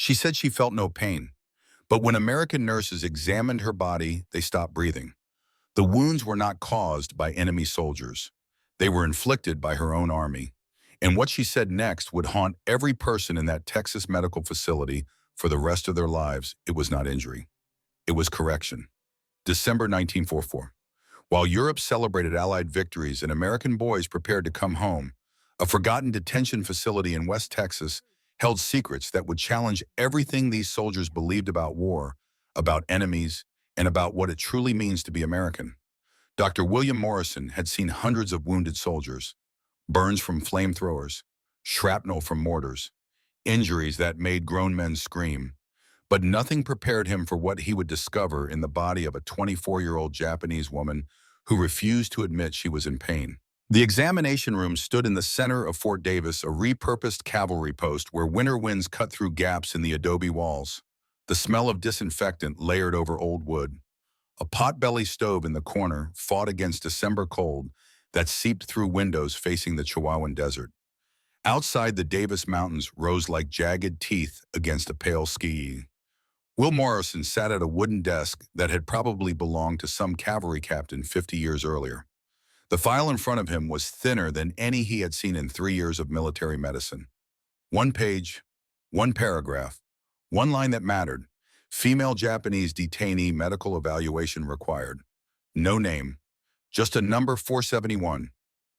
She said she felt no pain, but when American nurses examined her body, they stopped breathing. The wounds were not caused by enemy soldiers. They were inflicted by her own army. And what she said next would haunt every person in that Texas medical facility for the rest of their lives. It was not injury. It was correction. December 1944. While Europe celebrated Allied victories and American boys prepared to come home, a forgotten detention facility in West Texas held secrets that would challenge everything these soldiers believed about war, about enemies, and about what it truly means to be American. Dr. William Morrison had seen hundreds of wounded soldiers, burns from flamethrowers, shrapnel from mortars, injuries that made grown men scream, but nothing prepared him for what he would discover in the body of a 24-year-old Japanese woman who refused to admit she was in pain. The examination room stood in the center of Fort Davis, a repurposed cavalry post where winter winds cut through gaps in the adobe walls. The smell of disinfectant layered over old wood. A potbelly stove in the corner fought against December cold that seeped through windows facing the Chihuahuan Desert. Outside, the Davis Mountains rose like jagged teeth against a pale sky. Will Morrison sat at a wooden desk that had probably belonged to some cavalry captain 50 years earlier. The file in front of him was thinner than any he had seen in 3 years of military medicine. One page, one paragraph, one line that mattered. Female Japanese detainee medical evaluation required. No name, just a number 471.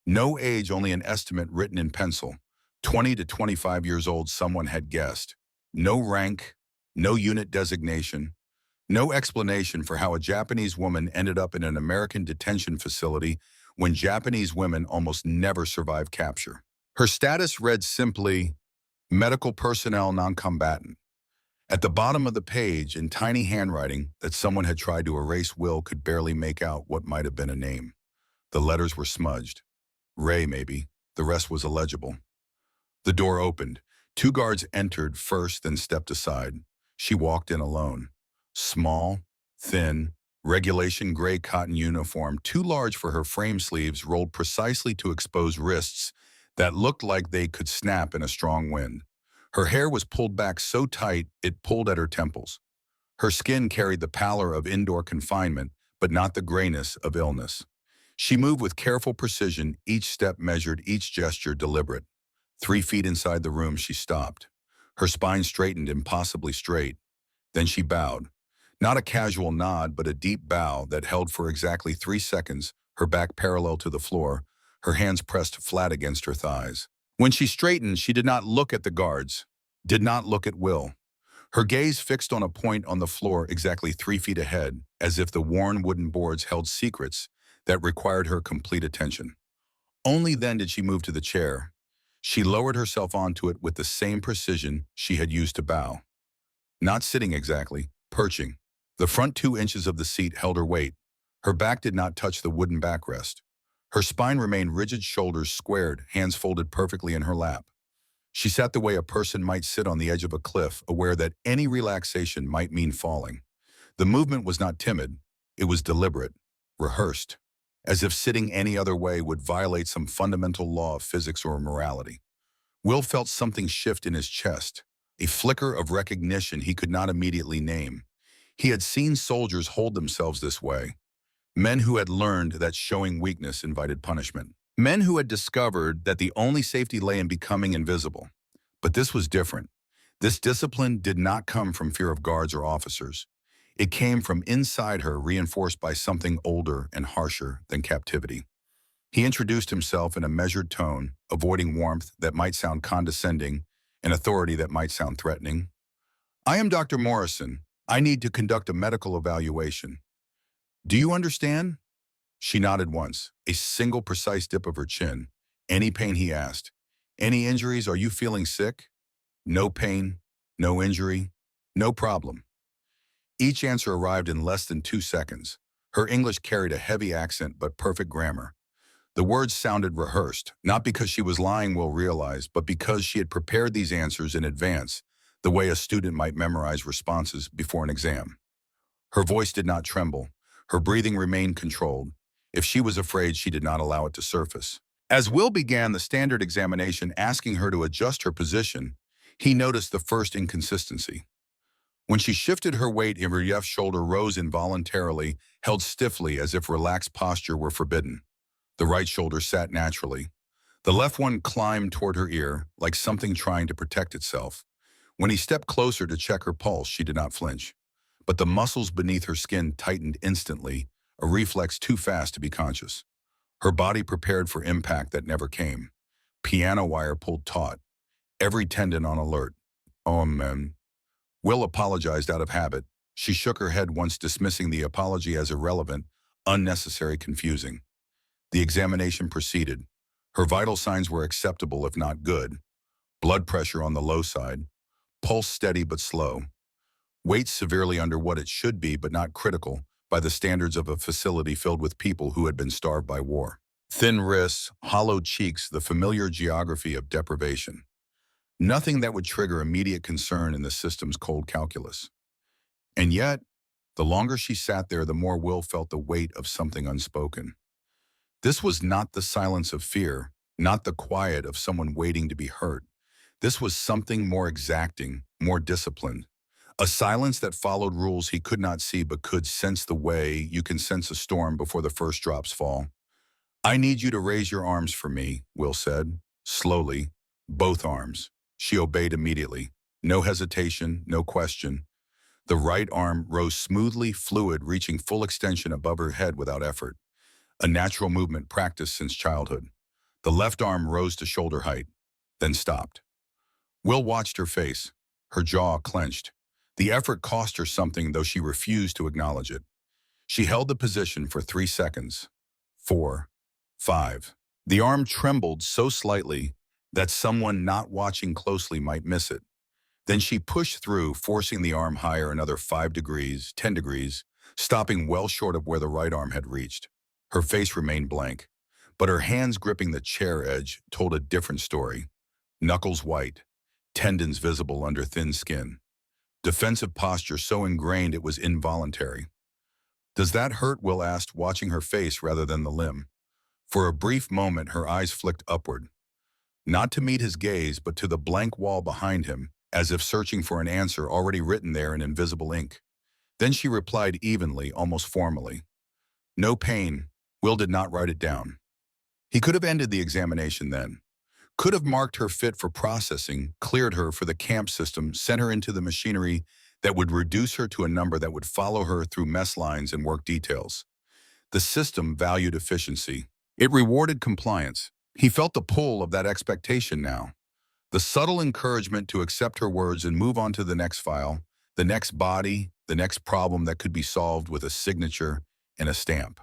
No age, only an estimate written in pencil. 20 to 25 years old, someone had guessed. No rank, no unit designation, no explanation for how a Japanese woman ended up in an American detention facility when Japanese women almost never survive capture. Her status read simply, medical personnel non-combatant. At the bottom of the page, in tiny handwriting that someone had tried to erase, Will could barely make out what might have been a name. The letters were smudged. Ray, maybe. The rest was illegible. The door opened. 2 guards entered first, then stepped aside. She walked in alone. Small, thin, regulation gray cotton uniform, too large for her frame sleeves, rolled precisely to expose wrists that looked like they could snap in a strong wind. Her hair was pulled back so tight it pulled at her temples. Her skin carried the pallor of indoor confinement, but not the grayness of illness. She moved with careful precision, each step measured, each gesture deliberate. 3 feet inside the room, she stopped. Her spine straightened impossibly straight. Then she bowed. Not a casual nod, but a deep bow that held for exactly 3 seconds, her back parallel to the floor, her hands pressed flat against her thighs. When she straightened, she did not look at the guards, did not look at Will. Her gaze fixed on a point on the floor exactly 3 feet ahead, as if the worn wooden boards held secrets that required her complete attention. Only then did she move to the chair. She lowered herself onto it with the same precision she had used to bow. Not sitting exactly, perching. The front 2 inches of the seat held her weight. Her back did not touch the wooden backrest. Her spine remained rigid, shoulders squared, hands folded perfectly in her lap. She sat the way a person might sit on the edge of a cliff, aware that any relaxation might mean falling. The movement was not timid. It was deliberate, rehearsed, as if sitting any other way would violate some fundamental law of physics or morality. Will felt something shift in his chest, a flicker of recognition he could not immediately name. He had seen soldiers hold themselves this way. Men who had learned that showing weakness invited punishment. Men who had discovered that the only safety lay in becoming invisible. But this was different. This discipline did not come from fear of guards or officers. It came from inside her, reinforced by something older and harsher than captivity. He introduced himself in a measured tone, avoiding warmth that might sound condescending and authority that might sound threatening. "I am Dr. Morrison. I need to conduct a medical evaluation. Do you understand?" She nodded once, a single precise dip of her chin. "Any pain?" he asked. "Any injuries? Are you feeling sick?" "No pain, no injury, no problem." Each answer arrived in less than 2 seconds. Her English carried a heavy accent but perfect grammar. The words sounded rehearsed, not because she was lying, Will realized, but because she had prepared these answers in advance, the way a student might memorize responses before an exam. Her voice did not tremble. Her breathing remained controlled. If she was afraid, she did not allow it to surface. As Will began the standard examination, asking her to adjust her position, He noticed the first inconsistency. When she shifted her weight, her left shoulder rose involuntarily, held stiffly as if relaxed posture were forbidden. The right shoulder sat naturally. The left one climbed toward her ear, like something trying to protect itself. When he stepped closer to check her pulse, she did not flinch. But the muscles beneath her skin tightened instantly, a reflex too fast to be conscious. Her body prepared for impact that never came. Piano wire pulled taut, every tendon on alert. Oh, man. Will apologized out of habit. She shook her head once, dismissing the apology as irrelevant, unnecessary, confusing. The examination proceeded. Her vital signs were acceptable if not good. Blood pressure on the low side, pulse steady but slow, weight severely under what it should be but not critical by the standards of a facility filled with people who had been starved by war. Thin wrists, hollow cheeks, the familiar geography of deprivation. Nothing that would trigger immediate concern in the system's cold calculus. And yet, the longer she sat there, the more Will felt the weight of something unspoken. This was not the silence of fear, not the quiet of someone waiting to be hurt. This was something more exacting, more disciplined. A silence that followed rules he could not see but could sense, the way you can sense a storm before the first drops fall. "I need you to raise your arms for me," Will said, slowly, both arms. She obeyed immediately. No hesitation, no question. The right arm rose smoothly, fluid, reaching full extension above her head without effort. A natural movement practiced since childhood. The left arm rose to shoulder height, then stopped. Will watched her face, her jaw clenched. The effort cost her something, though she refused to acknowledge it. She held the position for 3 seconds. 4, 5. The arm trembled so slightly that someone not watching closely might miss it. Then she pushed through, forcing the arm higher another 5 degrees, 10 degrees, stopping well short of where the right arm had reached. Her face remained blank, but her hands gripping the chair edge told a different story. Knuckles white, tendons visible under thin skin. Defensive posture so ingrained it was involuntary. "Does that hurt?" Will asked, watching her face rather than the limb. For a brief moment, her eyes flicked upward. Not to meet his gaze, but to the blank wall behind him, as if searching for an answer already written there in invisible ink. Then she replied evenly, almost formally. "No pain." Will did not write it down. He could have ended the examination then. Could have marked her fit for processing, cleared her for the camp system, sent her into the machinery that would reduce her to a number that would follow her through mess lines and work details. The system valued efficiency. It rewarded compliance. He felt the pull of that expectation now. The subtle encouragement to accept her words and move on to the next file, the next body, the next problem that could be solved with a signature and a stamp.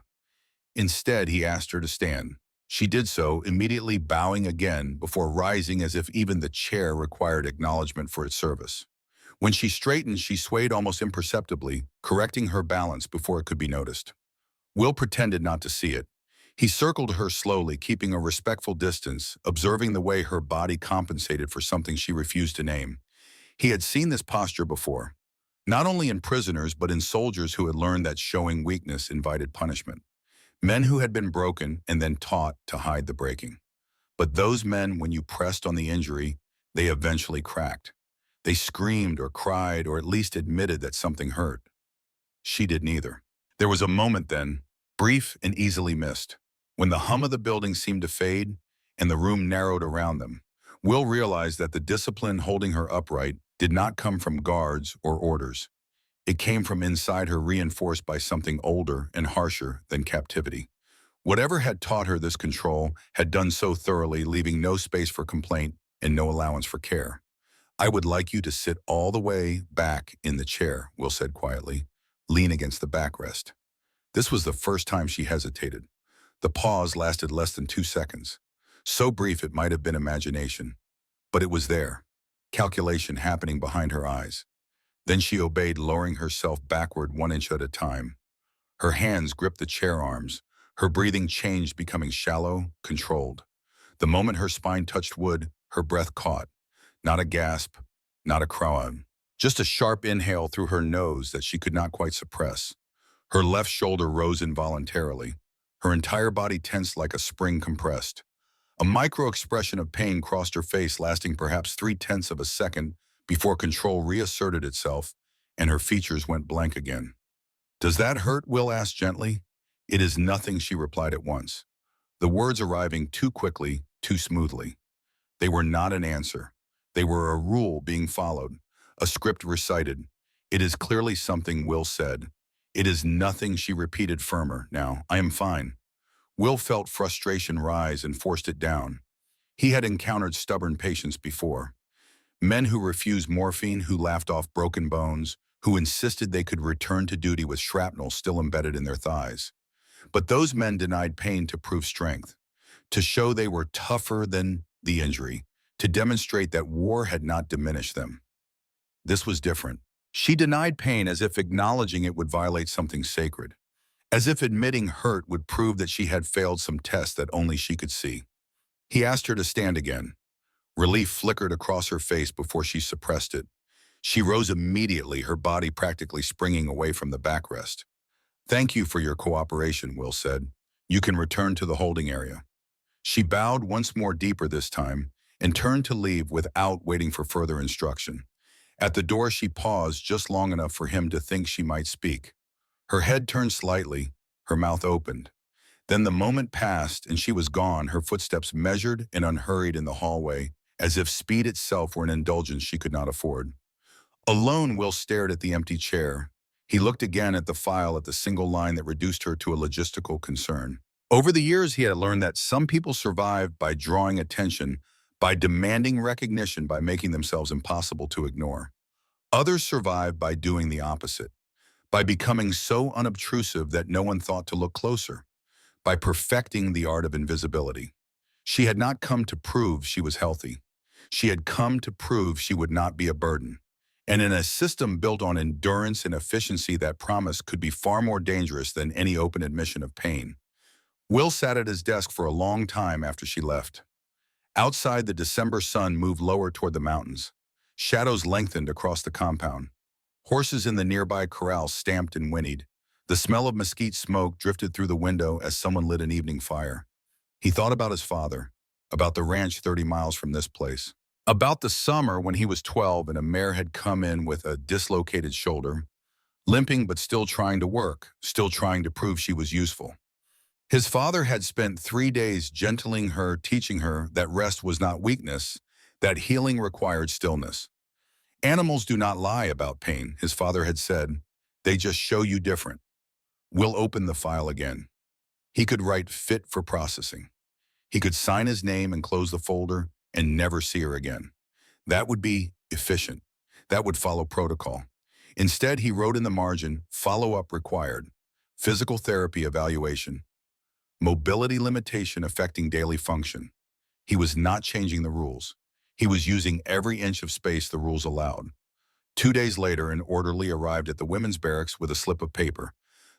Instead, he asked her to stand. She did so, immediately bowing again before rising as if even the chair required acknowledgement for its service. When she straightened, she swayed almost imperceptibly, correcting her balance before it could be noticed. Will pretended not to see it. He circled her slowly, keeping a respectful distance, observing the way her body compensated for something she refused to name. He had seen this posture before, not only in prisoners but in soldiers who had learned that showing weakness invited punishment. Men who had been broken and then taught to hide the breaking. But those men, when you pressed on the injury, they eventually cracked. They screamed or cried or at least admitted that something hurt. She did neither. There was a moment then, brief and easily missed, when the hum of the building seemed to fade and the room narrowed around them. Will realized that the discipline holding her upright did not come from guards or orders. It came from inside her, reinforced by something older and harsher than captivity. Whatever had taught her this control had done so thoroughly, leaving no space for complaint and no allowance for care. "I would like you to sit all the way back in the chair," Will said quietly. "Lean against the backrest." This was the first time she hesitated. The pause lasted less than 2 seconds. So brief it might have been imagination. But it was there, calculation happening behind her eyes. Then she obeyed, lowering herself backward 1 inch at a time. Her hands gripped the chair arms. Her breathing changed, becoming shallow, controlled. The moment her spine touched wood, her breath caught. Not a gasp, not a cry, just a sharp inhale through her nose that she could not quite suppress. Her left shoulder rose involuntarily. Her entire body tensed like a spring compressed. A micro-expression of pain crossed her face, lasting perhaps 3/10 of a second before control reasserted itself and her features went blank again. "Does that hurt?" Will asked gently. "It is nothing," she replied at once, the words arriving too quickly, too smoothly. They were not an answer. They were a rule being followed, a script recited. "It is clearly something," Will said. "It is nothing," she repeated firmer. "Now, I am fine." Will felt frustration rise and forced it down. He had encountered stubborn patients before. Men who refused morphine, who laughed off broken bones, who insisted they could return to duty with shrapnel still embedded in their thighs. But those men denied pain to prove strength, to show they were tougher than the injury, to demonstrate that war had not diminished them. This was different. She denied pain as if acknowledging it would violate something sacred, as if admitting hurt would prove that she had failed some test that only she could see. He asked her to stand again. Relief flickered across her face before she suppressed it. She rose immediately, her body practically springing away from the backrest. "Thank you for your cooperation," Will said. "You can return to the holding area." She bowed once more, deeper this time, and turned to leave without waiting for further instruction. At the door she paused just long enough for him to think she might speak. Her head turned slightly, her mouth opened. Then the moment passed and she was gone, her footsteps measured and unhurried in the hallway, as if speed itself were an indulgence she could not afford. Alone, Will stared at the empty chair. He looked again at the file, at the single line that reduced her to a logistical concern. Over the years, he had learned that some people survive by drawing attention, by demanding recognition, by making themselves impossible to ignore. Others survive by doing the opposite, by becoming so unobtrusive that no one thought to look closer, by perfecting the art of invisibility. She had not come to prove she was healthy. She had come to prove she would not be a burden. And in a system built on endurance and efficiency, that promise could be far more dangerous than any open admission of pain. Will sat at his desk for a long time after she left. Outside, the December sun moved lower toward the mountains. Shadows lengthened across the compound. Horses in the nearby corral stamped and whinnied. The smell of mesquite smoke drifted through the window as someone lit an evening fire. He thought about his father, about the ranch 30 miles from this place, about the summer when he was 12 and a mare had come in with a dislocated shoulder, limping but still trying to work, still trying to prove she was useful. His father had spent 3 days gentling her, teaching her that rest was not weakness, that healing required stillness. "Animals do not lie about pain," his father had said. "They just show you different." Will opened the file again. He could write "fit for processing." He could sign his name and close the folder and never see her again. That would be efficient. That would follow protocol. Instead, he wrote in the margin, "Follow-up required. Physical therapy evaluation. Mobility limitation affecting daily function." He was not changing the rules. He was using every inch of space the rules allowed. 2 days later, an orderly arrived at the women's barracks with a slip of paper.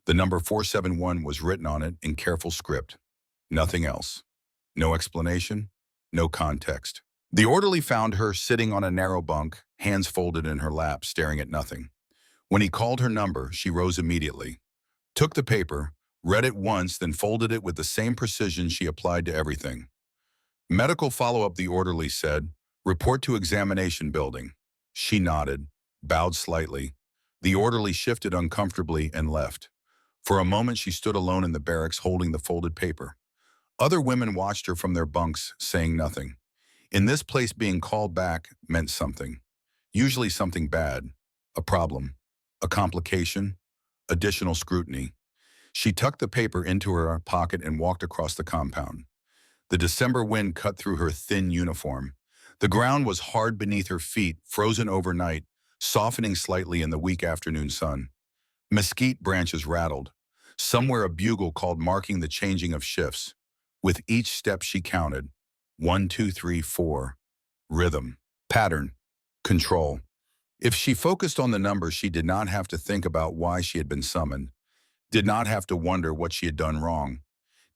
The number 471 was written on it in careful script. Nothing else. No explanation, no context. The orderly found her sitting on a narrow bunk, hands folded in her lap, staring at nothing. When he called her number, she rose immediately, took the paper, read it once, then folded it with the same precision she applied to everything. "Medical follow-up," the orderly said. "Report to examination building." She nodded, bowed slightly. The orderly shifted uncomfortably and left. For a moment, she stood alone in the barracks, holding the folded paper. Other women watched her from their bunks, saying nothing. In this place, being called back meant something. Usually something bad, a problem, a complication, additional scrutiny. She tucked the paper into her pocket and walked across the compound. The December wind cut through her thin uniform. The ground was hard beneath her feet, frozen overnight, softening slightly in the weak afternoon sun. Mesquite branches rattled. Somewhere a bugle called, marking the changing of shifts. With each step she counted. 1, 2, 3, 4. Rhythm, pattern, control. If she focused on the numbers, she did not have to think about why she had been summoned, did not have to wonder what she had done wrong,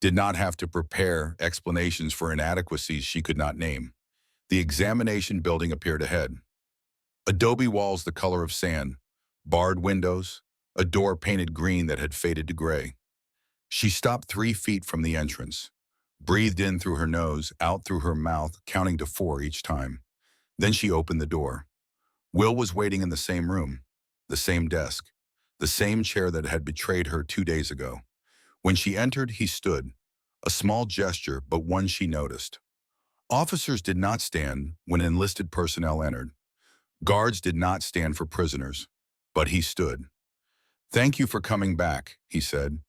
did not have to prepare explanations for inadequacies she could not name. The examination building appeared ahead. Adobe walls the color of sand, barred windows, a door painted green that had faded to gray. She stopped 3 feet from the entrance. breathed in through her nose, out through her mouth, counting to 4 each time. Then she opened the door. Will was waiting in the same room, the same desk, the same chair that had betrayed her 2 days ago. When she entered, he stood, a small gesture, but one she noticed. Officers did not stand when enlisted personnel entered. Guards did not stand for prisoners, but he stood. "Thank you for coming back," he said.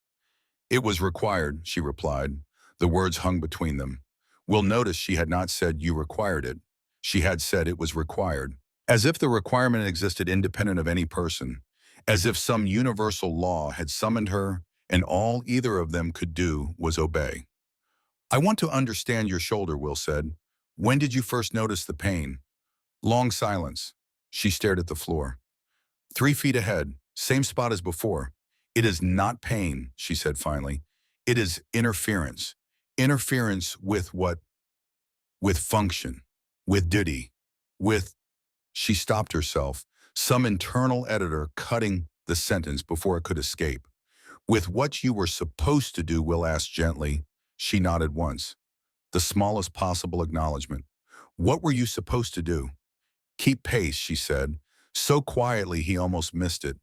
"It was required," she replied. The words hung between them. Will noticed she had not said you required it. She had said it was required. As if the requirement existed independent of any person. As if some universal law had summoned her, and all either of them could do was obey. "I want to understand your shoulder," Will said. "When did you first notice the pain?" Long silence. She stared at the floor. 3 feet ahead, same spot as before. "It is not pain," she said finally. "It is interference. Interference with what? With function, with duty, with—" She stopped herself, some internal editor cutting the sentence before it could escape. "With what you were supposed to do," Will asked gently. She nodded once. The smallest possible acknowledgement. "What were you supposed to do?" "Keep pace," she said, so quietly he almost missed it.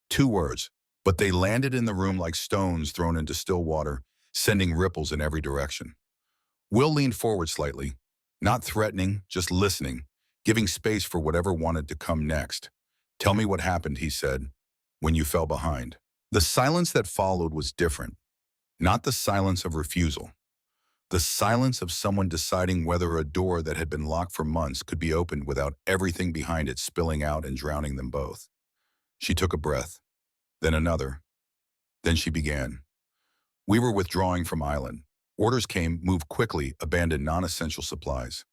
2 words, but they landed in the room like stones thrown into still water, sending ripples in every direction. Will leaned forward slightly, not threatening, just listening, giving space for whatever wanted to come next. "Tell me what happened," he said, "when you fell behind." The silence that followed was different. Not the silence of refusal. The silence of someone deciding whether a door that had been locked for months could be opened without everything behind it spilling out and drowning them both. She took a breath, then another. Then she began. "We were withdrawing from island. Orders came, move quickly, abandon non-essential supplies.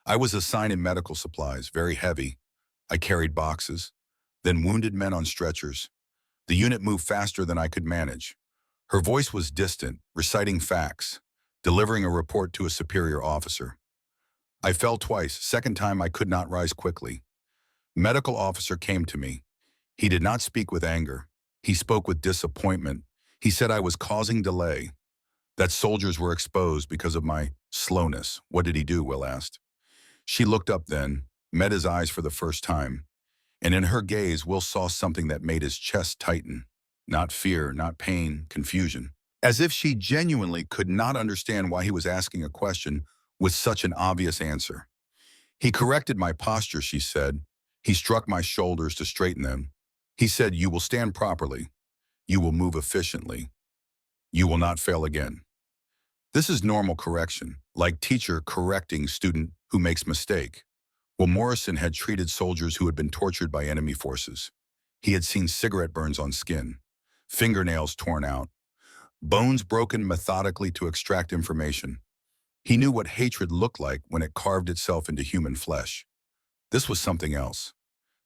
I was assigned in medical supplies, very heavy. I carried boxes, then wounded men on stretchers. The unit moved faster than I could manage." Her voice was distant, reciting facts, delivering a report to a superior officer. "I fell twice. Second time I could not rise quickly. Medical officer came to me. He did not speak with anger. He spoke with disappointment. He said I was causing delay, that soldiers were exposed because of my slowness." "What did he do?" Will asked. She looked up then, met his eyes for the first time, and in her gaze Will saw something that made his chest tighten. Not fear, not pain, confusion. As if she genuinely could not understand why he was asking a question with such an obvious answer. "He corrected my posture," she said. "He struck my shoulders to straighten them. He said, 'You will stand properly. You will move efficiently. You will not fail again.' This is normal correction, like teacher correcting student who makes mistake." Well, Morrison had treated soldiers who had been tortured by enemy forces. He had seen cigarette burns on skin, fingernails torn out, bones broken methodically to extract information. He knew what hatred looked like when it carved itself into human flesh. This was something else.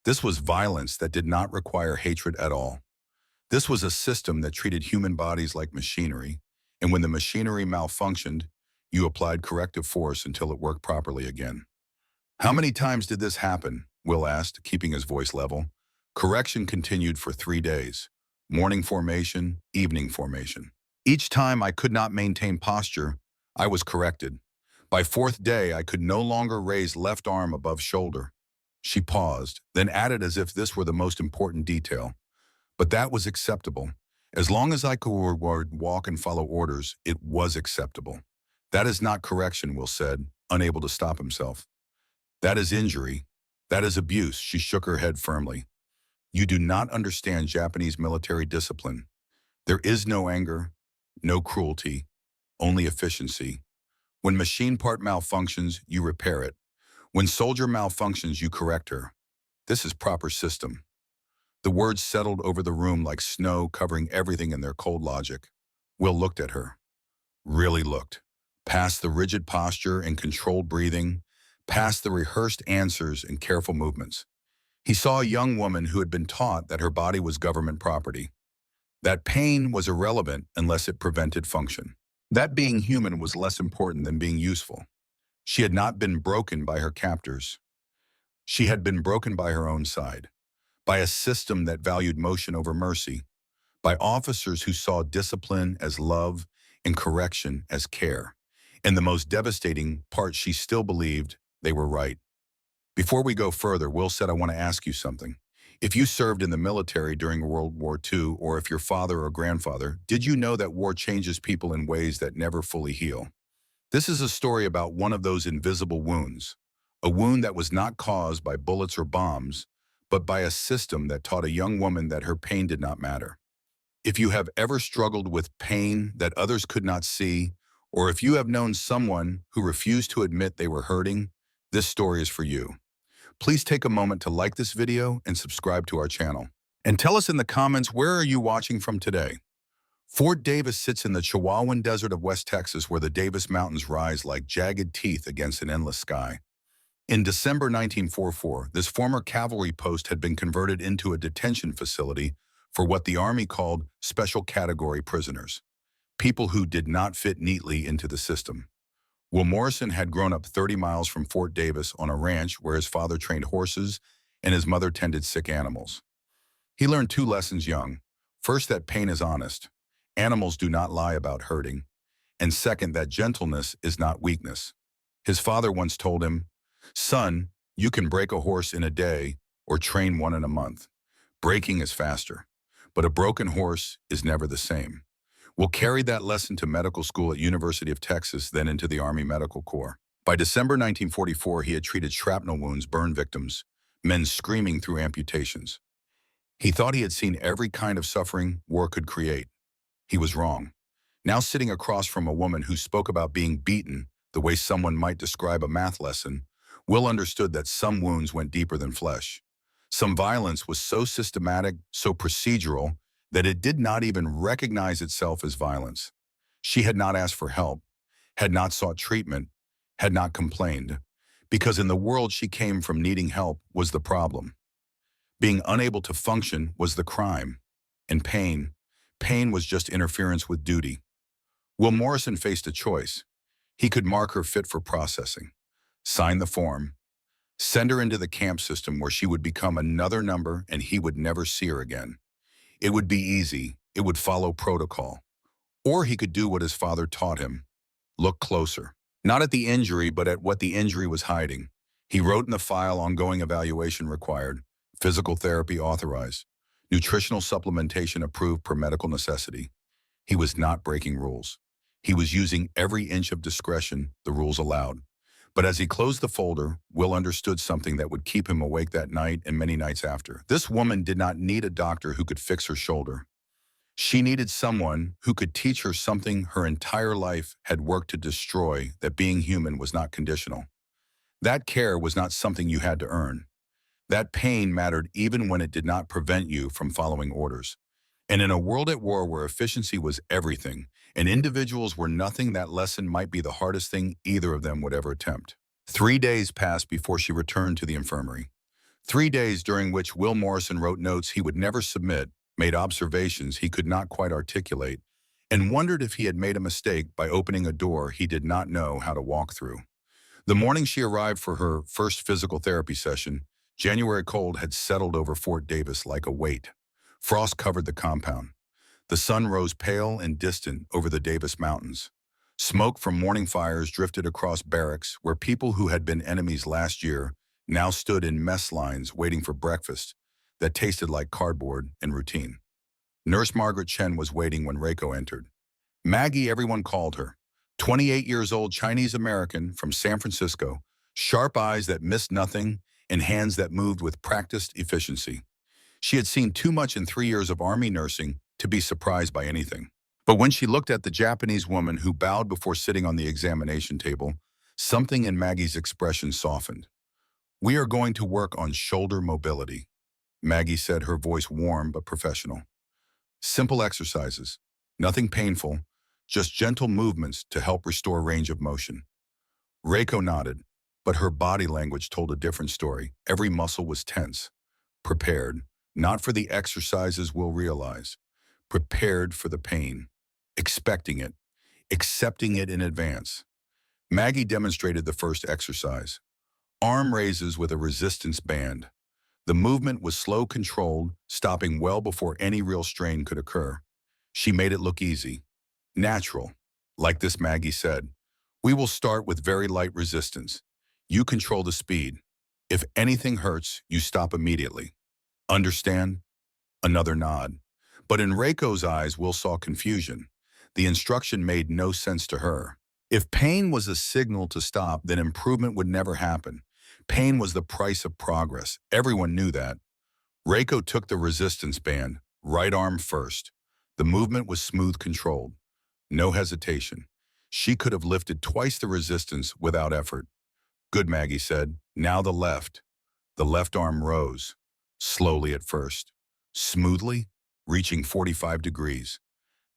This was violence that did not require hatred at all. This was a system that treated human bodies like machinery, and when the machinery malfunctioned, you applied corrective force until it worked properly again. "How many times did this happen?" Will asked, keeping his voice level. "Correction continued for 3 days. Morning formation, evening formation. Each time I could not maintain posture, I was corrected. By 4th day, I could no longer raise left arm above shoulder." She paused, then added as if this were the most important detail. "But that was acceptable. As long as I could walk and follow orders, it was acceptable." "That is not correction," Will said, unable to stop himself. "That is injury. That is abuse." She shook her head firmly. "You do not understand Japanese military discipline. There is no anger, no cruelty, only efficiency. When machine part malfunctions, you repair it. When soldier malfunctions, you correct her. This is proper system." The words settled over the room like snow covering everything in their cold logic. Will looked at her. Really looked. Past the rigid posture and controlled breathing, past the rehearsed answers and careful movements. He saw a young woman who had been taught that her body was government property, that pain was irrelevant unless it prevented function, that being human was less important than being useful. She had not been broken by her captors. She had been broken by her own side, by a system that valued motion over mercy, by officers who saw discipline as love and correction as care. And the most devastating part, she still believed they were right. Before we go further, Will said, I want to ask you something. If you served in the military during World War II, or if your father or grandfather, did you know that war changes people in ways that never fully heal? This is a story about one of those invisible wounds, a wound that was not caused by bullets or bombs, but by a system that taught a young woman that her pain did not matter. If you have ever struggled with pain that others could not see, or if you have known someone who refused to admit they were hurting, this story is for you. Please take a moment to like this video and subscribe to our channel. And tell us in the comments, where are you watching from today? Fort Davis sits in the Chihuahuan Desert of West Texas, where the Davis Mountains rise like jagged teeth against an endless sky. In December 1944, this former cavalry post had been converted into a detention facility for what the Army called special category prisoners, people who did not fit neatly into the system. Will Morrison had grown up 30 miles from Fort Davis on a ranch where his father trained horses and his mother tended sick animals. He learned two lessons young. First, that pain is honest. Animals do not lie about hurting. And second, that gentleness is not weakness. His father once told him, "Son, you can break a horse in a day or train one in a month. Breaking is faster, but a broken horse is never the same." Will carried that lesson to medical school at University of Texas, then into the Army Medical Corps. By December 1944, he had treated shrapnel wounds, burn victims, men screaming through amputations. He thought he had seen every kind of suffering war could create. He was wrong. Now sitting across from a woman who spoke about being beaten the way someone might describe a math lesson, Will understood that some wounds went deeper than flesh. Some violence was so systematic, so procedural, that it did not even recognize itself as violence. She had not asked for help, had not sought treatment, had not complained, because in the world she came from, needing help was the problem. Being unable to function was the crime. And pain was just interference with duty. Will Morrison faced a choice. He could mark her fit for processing, sign the form, send her into the camp system where she would become another number and he would never see her again. It would be easy. It would follow protocol. Or he could do what his father taught him. Look closer. Not at the injury, but at what the injury was hiding. He wrote in the file, ongoing evaluation required, physical therapy authorized, nutritional supplementation approved per medical necessity. He was not breaking rules. He was using every inch of discretion the rules allowed. But as he closed the folder, Will understood something that would keep him awake that night and many nights after. This woman did not need a doctor who could fix her shoulder. She needed someone who could teach her something her entire life had worked to destroy, that being human was not conditional. That care was not something you had to earn. That pain mattered even when it did not prevent you from following orders. And in a world at war where efficiency was everything and individuals were nothing, that lesson might be the hardest thing either of them would ever attempt. 3 days passed before she returned to the infirmary. 3 days during which Will Morrison wrote notes he would never submit, made observations he could not quite articulate, and wondered if he had made a mistake by opening a door he did not know how to walk through. The morning she arrived for her first physical therapy session, January cold had settled over Fort Davis like a weight. Frost covered the compound. The sun rose pale and distant over the Davis Mountains. Smoke from morning fires drifted across barracks where people who had been enemies last year now stood in mess lines waiting for breakfast that tasted like cardboard and routine. Nurse Margaret Chen was waiting when Reiko entered. Maggie, everyone called her. 28 years old, Chinese-American from San Francisco, sharp eyes that missed nothing and hands that moved with practiced efficiency. She had seen too much in 3 years of Army nursing to be surprised by anything. But when she looked at the Japanese woman who bowed before sitting on the examination table, something in Maggie's expression softened. "We are going to work on shoulder mobility," Maggie said, her voice warm but professional. "Simple exercises, nothing painful, just gentle movements to help restore range of motion." Reiko nodded, but her body language told a different story. Every muscle was tense, prepared, not for the exercises we'll realize, prepared for the pain, expecting it, accepting it in advance. Maggie demonstrated the first exercise. Arm raises with a resistance band. The movement was slow, controlled, stopping well before any real strain could occur. She made it look easy, natural. Like this, Maggie said, We will start with very light resistance. You control the speed. If anything hurts, you stop immediately. Understand? Another nod. But in Reiko's eyes, Will saw confusion. The instruction made no sense to her. If pain was a signal to stop, then improvement would never happen. Pain was the price of progress. Everyone knew that. Reiko took the resistance band, right arm first. The movement was smooth, controlled. No hesitation. She could have lifted twice the resistance without effort. Good, Maggie said. Now the left. The left arm rose, slowly at first, smoothly, reaching 45 degrees.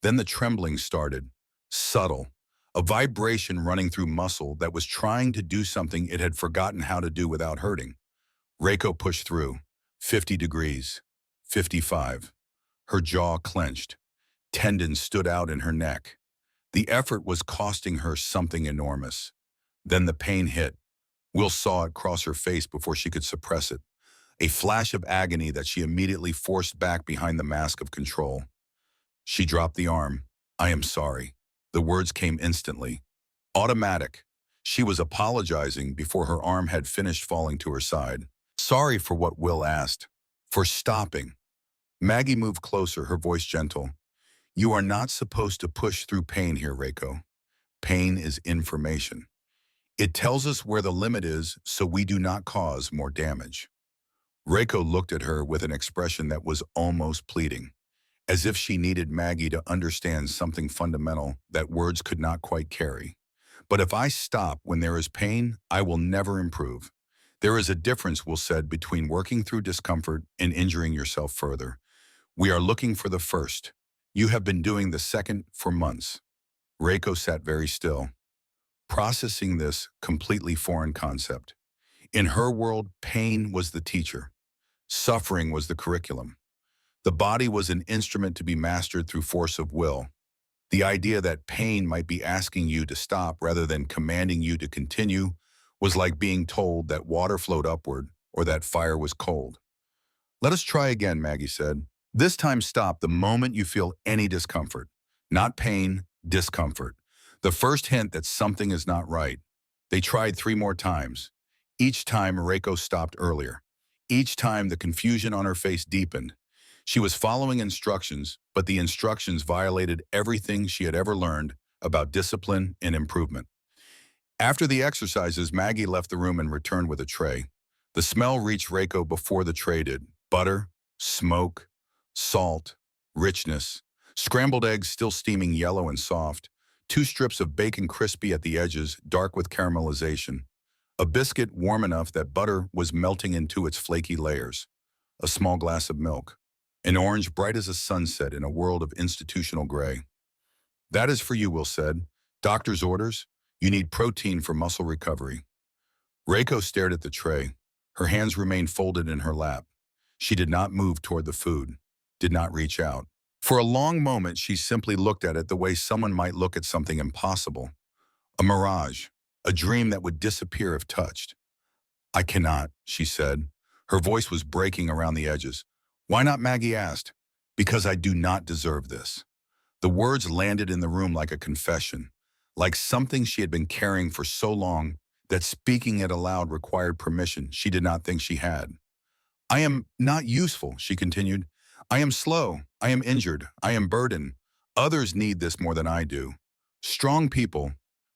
Then the trembling started, subtle, a vibration running through muscle that was trying to do something it had forgotten how to do without hurting. Reiko pushed through, 50 degrees, 55. Her jaw clenched. Tendons stood out in her neck. The effort was costing her something enormous. Then the pain hit. Will saw it cross her face before she could suppress it. A flash of agony that she immediately forced back behind the mask of control. She dropped the arm. I am sorry. The words came instantly. Automatic. She was apologizing before her arm had finished falling to her side. Sorry for what Will asked. For stopping. Maggie moved closer, her voice gentle. You are not supposed to push through pain here, Reiko. Pain is information. It tells us where the limit is so we do not cause more damage. Reiko looked at her with an expression that was almost pleading, as if she needed Maggie to understand something fundamental that words could not quite carry. But if I stop when there is pain, I will never improve. There is a difference, Will said, between working through discomfort and injuring yourself further. We are looking for the first. You have been doing the second for months. Reiko sat very still, processing this completely foreign concept. In her world, pain was the teacher. Suffering was the curriculum. The body was an instrument to be mastered through force of will. The idea that pain might be asking you to stop rather than commanding you to continue was like being told that water flowed upward or that fire was cold. Let us try again, Maggie said. This time stop the moment you feel any discomfort. Not pain, discomfort. The first hint that something is not right. They tried 3 more times. Each time Reiko stopped earlier. Each time the confusion on her face deepened. She was following instructions, but the instructions violated everything she had ever learned about discipline and improvement. After the exercises, Maggie left the room and returned with a tray. The smell reached Reiko before the tray did. Butter, smoke, salt, richness, scrambled eggs still steaming yellow and soft, 2 strips of bacon crispy at the edges, dark with caramelization, a biscuit warm enough that butter was melting into its flaky layers, a small glass of milk, an orange bright as a sunset in a world of institutional gray. That is for you, Will said. Doctor's orders. You need protein for muscle recovery. Reiko stared at the tray. Her hands remained folded in her lap. She did not move toward the food, did not reach out. For a long moment, she simply looked at it the way someone might look at something impossible. A mirage, a dream that would disappear if touched. I cannot, she said. Her voice was breaking around the edges. Why not, Maggie asked. Because I do not deserve this. The words landed in the room like a confession, like something she had been carrying for so long that speaking it aloud required permission she did not think she had. I am not useful, she continued. I am slow. I am injured. I am burdened. Others need this more than I do. Strong people,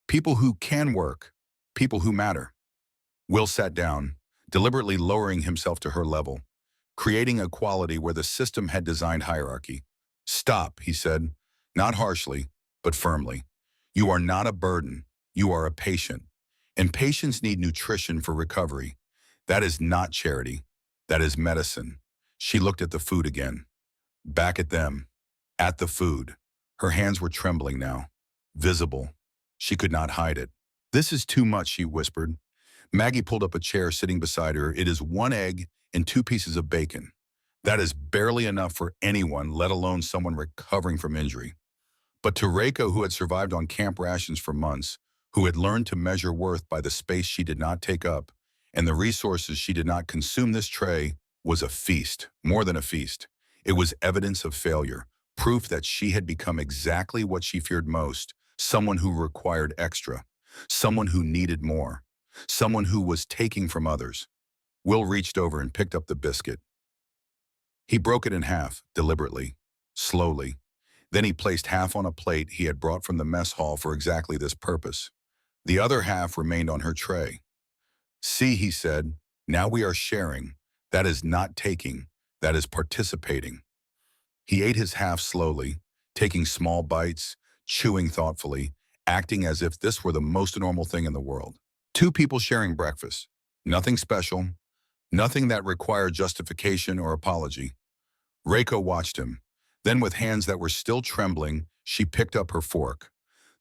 people who can work, people who matter. Will sat down, deliberately lowering himself to her level, creating a quality where the system had designed hierarchy. Stop, he said, not harshly, but firmly. You are not a burden. You are a patient. And patients need nutrition for recovery. That is not charity. That is medicine. She looked at the food again. Back at them. At the food. Her hands were trembling now. Visible. She could not hide it. This is too much, she whispered. Maggie pulled up a chair sitting beside her. It is 1 egg and 2 pieces of bacon. That is barely enough for anyone, let alone someone recovering from injury. But to Reiko, who had survived on camp rations for months, who had learned to measure worth by the space she did not take up and the resources she did not consume, this tray was a feast, more than a feast. It was evidence of failure, proof that she had become exactly what she feared most, someone who required extra. someone who needed more, someone who was taking from others. Will reached over and picked up the biscuit. He broke it in half, deliberately, slowly. Then he placed half on a plate he had brought from the mess hall for exactly this purpose. The other half remained on her tray. "See," he said, "now we are sharing. That is not taking, that is participating." He ate his half slowly, taking small bites, chewing thoughtfully, acting as if this were the most normal thing in the world. Two people sharing breakfast. Nothing special, nothing that required justification or apology. Reiko watched him. Then with hands that were still trembling, she picked up her fork.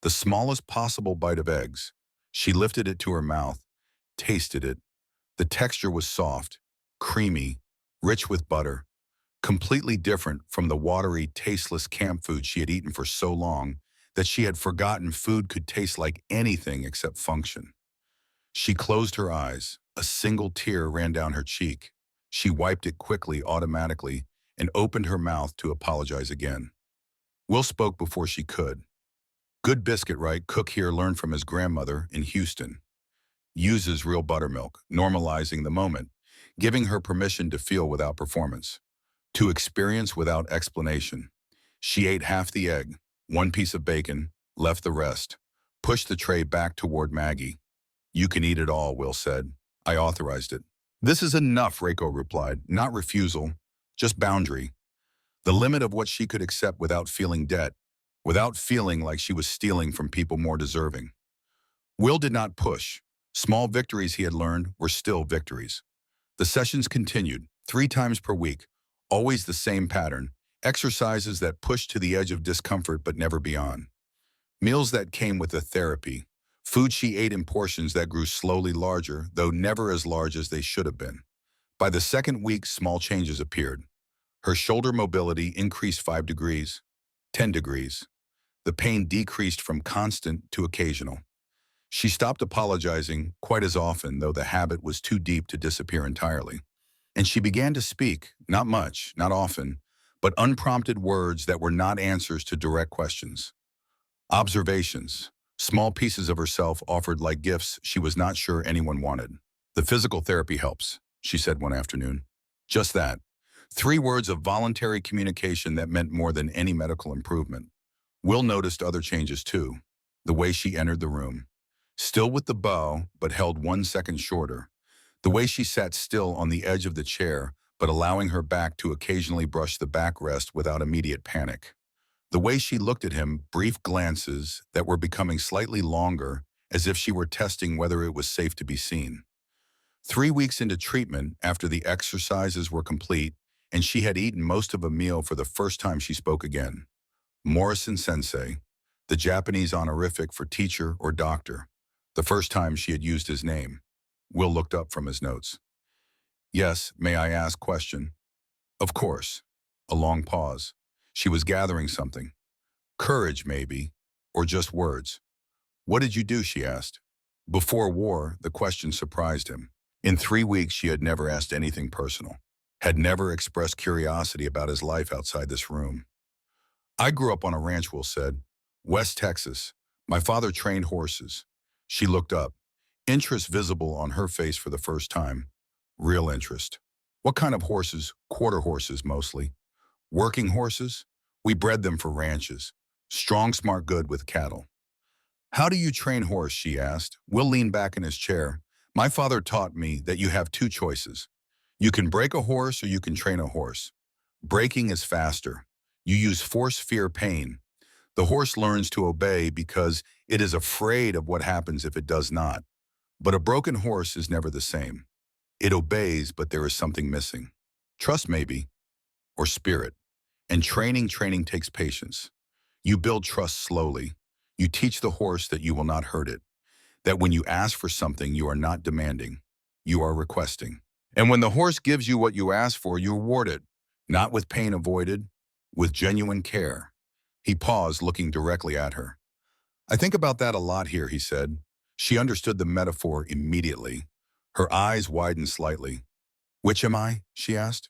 The smallest possible bite of eggs. She lifted it to her mouth, tasted it. The texture was soft, creamy, rich with butter, completely different from the watery, tasteless camp food she had eaten for so long that she had forgotten food could taste like anything except function. She closed her eyes. A single tear ran down her cheek. She wiped it quickly, automatically, and opened her mouth to apologize again. Will spoke before she could. "Good biscuit, right? Cook here learned from his grandmother in Houston. Uses real buttermilk, normalizing the moment, giving her permission to feel without performance, to experience without explanation." She ate half the egg, one piece of bacon, left the rest, pushed the tray back toward Maggie. "You can eat it all," Will said. "I authorized it." "This is enough," Reiko replied, not refusal, just boundary. The limit of what she could accept without feeling debt, without feeling like she was stealing from people more deserving. Will did not push. Small victories he had learned were still victories. The sessions continued, 3 times per week, always the same pattern, exercises that pushed to the edge of discomfort but never beyond. Meals that came with the therapy. Food she ate in portions that grew slowly larger, though never as large as they should have been. By the second week, small changes appeared. Her shoulder mobility increased 5 degrees, 10 degrees. The pain decreased from constant to occasional. She stopped apologizing quite as often, though the habit was too deep to disappear entirely. And she began to speak, not much, not often, but unprompted words that were not answers to direct questions. Observations, small pieces of herself offered like gifts she was not sure anyone wanted. "The physical therapy helps," she said one afternoon. Just that. 3 words of voluntary communication that meant more than any medical improvement. Will noticed other changes too. The way she entered the room. Still with the bow, but held 1 second shorter. The way she sat still on the edge of the chair, but allowing her back to occasionally brush the backrest without immediate panic. The way she looked at him, brief glances that were becoming slightly longer, as if she were testing whether it was safe to be seen. 3 weeks into treatment, after the exercises were complete, and she had eaten most of a meal for the first time, she spoke again. Morrison Sensei, the Japanese honorific for teacher or doctor. The first time she had used his name. Will looked up from his notes. "Yes, may I ask question?" "Of course." A long pause. She was gathering something. Courage, maybe, or just words. "What did you do?" she asked. Before war, the question surprised him. In 3 weeks, she had never asked anything personal, had never expressed curiosity about his life outside this room. "I grew up on a ranch," Will said. "West Texas. My father trained horses." She looked up, interest visible on her face for the first time. Real interest. "What kind of horses?" "Quarter horses, mostly." "Working horses?" "We bred them for ranches. Strong, smart, good with cattle." "How do you train horse?" she asked. Will leaned back in his chair. "My father taught me that you have 2 choices. You can break a horse or you can train a horse. Breaking is faster. You use force, fear, pain. The horse learns to obey because it is afraid of what happens if it does not. But a broken horse is never the same. It obeys, but there is something missing. Trust, maybe, or spirit. And training takes patience. You build trust slowly. You teach the horse that you will not hurt it, that when you ask for something, you are not demanding, you are requesting. And when the horse gives you what you ask for, you reward it, not with pain avoided, with genuine care." He paused, looking directly at her. "I think about that a lot here," he said. She understood the metaphor immediately. Her eyes widened slightly. "Which am I?" she asked.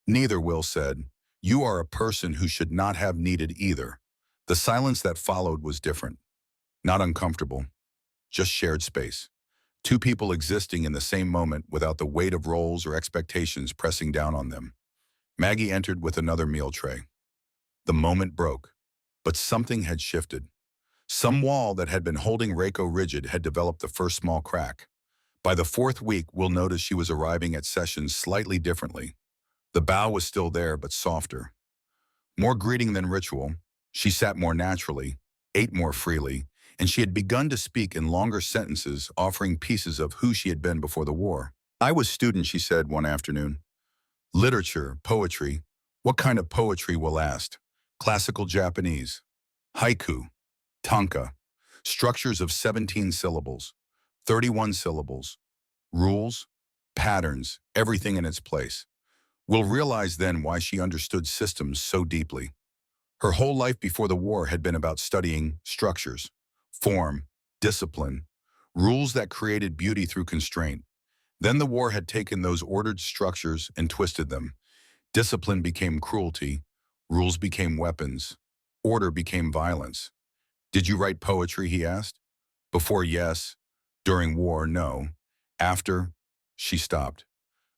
"Neither," Will said. "You are a person who should not have needed either." The silence that followed was different, not uncomfortable, just shared space. Two people existing in the same moment without the weight of roles or expectations pressing down on them. Maggie entered with another meal tray. The moment broke, but something had shifted. Some wall that had been holding Reiko rigid had developed the first small crack. By the fourth week, we'll notice she was arriving at sessions slightly differently. The bow was still there, but softer. More greeting than ritual, she sat more naturally, ate more freely, and she had begun to speak in longer sentences, offering pieces of who she had been before the war. I was student, she said one afternoon. Literature, poetry. What kind of poetry, Will asked. Classical Japanese. Haiku. Tanka. Structures of 17 syllables. 31 syllables. Rules. Patterns. Everything in its place. We'll realize then why she understood systems so deeply. Her whole life before the war had been about studying structures, form, discipline, rules that created beauty through constraint. Then the war had taken those ordered structures and twisted them. Discipline became cruelty, rules became weapons, order became violence. Did you write poetry, he asked. Before, yes. During war, no. After, she stopped.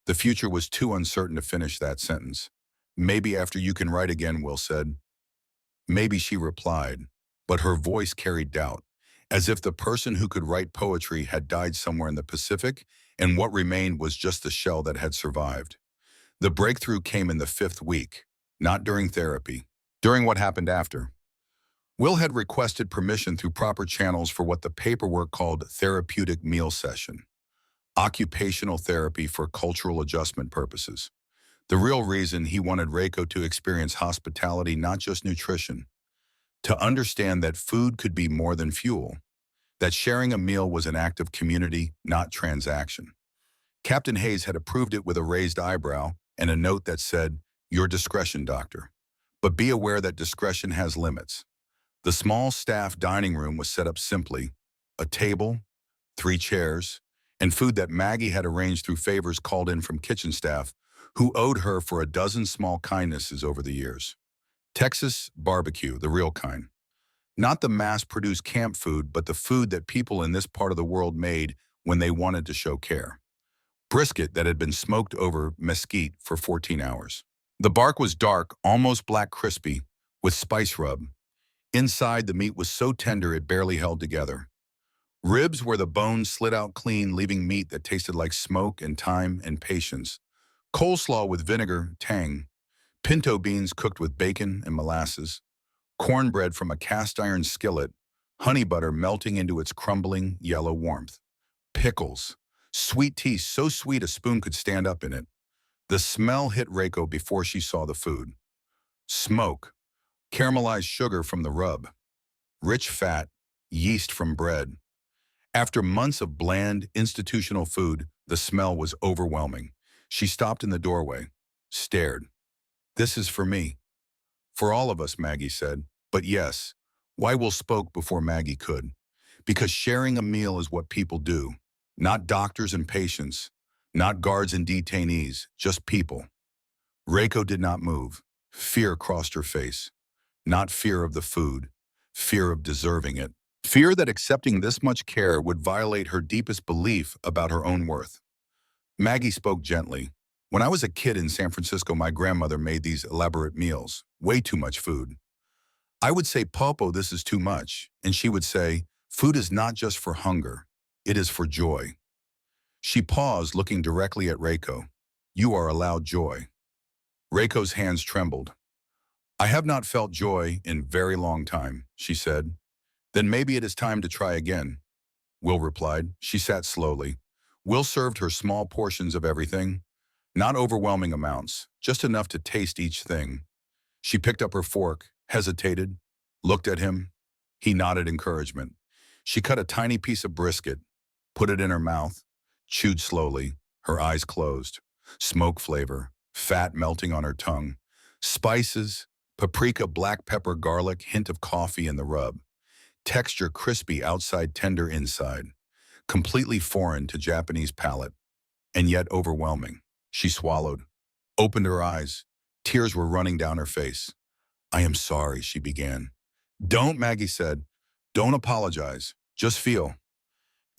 The future was too uncertain to finish that sentence. Maybe after you can write again, Will said. Maybe, she replied, but her voice carried doubt, as if the person who could write poetry had died somewhere in the Pacific, and what remained was just the shell that had survived. The breakthrough came in the fifth week, not during therapy, during what happened after. Will had requested permission through proper channels for what the paperwork called therapeutic meal session, occupational therapy for cultural adjustment purposes. The real reason he wanted Reiko to experience hospitality, not just nutrition, to understand that food could be more than fuel, that sharing a meal was an act of community, not transaction. Captain Hayes had approved it with a raised eyebrow and a note that said, "Your discretion, doctor. But be aware that discretion has limits." The small staff dining room was set up simply, a table, 3 chairs, and food that Maggie had arranged through favors called in from kitchen staff who owed her for a dozen small kindnesses over the years. Texas barbecue, the real kind. Not the mass-produced camp food, but the food that people in this part of the world made when they wanted to show care. Brisket that had been smoked over mesquite for 14 hours. The bark was dark, almost black crispy, with spice rub. Inside, the meat was so tender it barely held together. Ribs where the bones slid out clean, leaving meat that tasted like smoke and time and patience. Coleslaw with vinegar, tang. Pinto beans cooked with bacon and molasses. Cornbread from a cast-iron skillet. Honey butter melting into its crumbling yellow warmth. Pickles. Sweet tea so sweet a spoon could stand up in it. The smell hit Reiko before she saw the food. Smoke. Caramelized sugar from the rub. Rich fat. Yeast from bread. After months of bland, institutional food, the smell was overwhelming. She stopped in the doorway, stared. "This is for me." "For all of us," Maggie said. But yes, why Will spoke before Maggie could. Because sharing a meal is what people do. Not doctors and patients, not guards and detainees, just people. Reiko did not move. Fear crossed her face. Not fear of the food, fear of deserving it. Fear that accepting this much care would violate her deepest belief about her own worth. Maggie spoke gently. "When I was a kid in San Francisco, my grandmother made these elaborate meals, way too much food. I would say, 'Popo, this is too much.' And she would say, 'Food is not just for hunger, it is for joy.'" She paused, looking directly at Reiko. "You are allowed joy." Reiko's hands trembled. "I have not felt joy in very long time," she said. "Then maybe it is time to try again," Will replied. She sat slowly. Will served her small portions of everything. Not overwhelming amounts, just enough to taste each thing. She picked up her fork, hesitated, looked at him. He nodded encouragement. She cut a tiny piece of brisket, put it in her mouth, chewed slowly, her eyes closed. Smoke flavor, fat melting on her tongue. Spices, paprika, black pepper, garlic, hint of coffee in the rub. Texture crispy outside, tender inside. Completely foreign to Japanese palate, and yet overwhelming. She swallowed, opened her eyes. Tears were running down her face. "I am sorry," she began. "Don't," Maggie said. "Don't apologize. Just feel."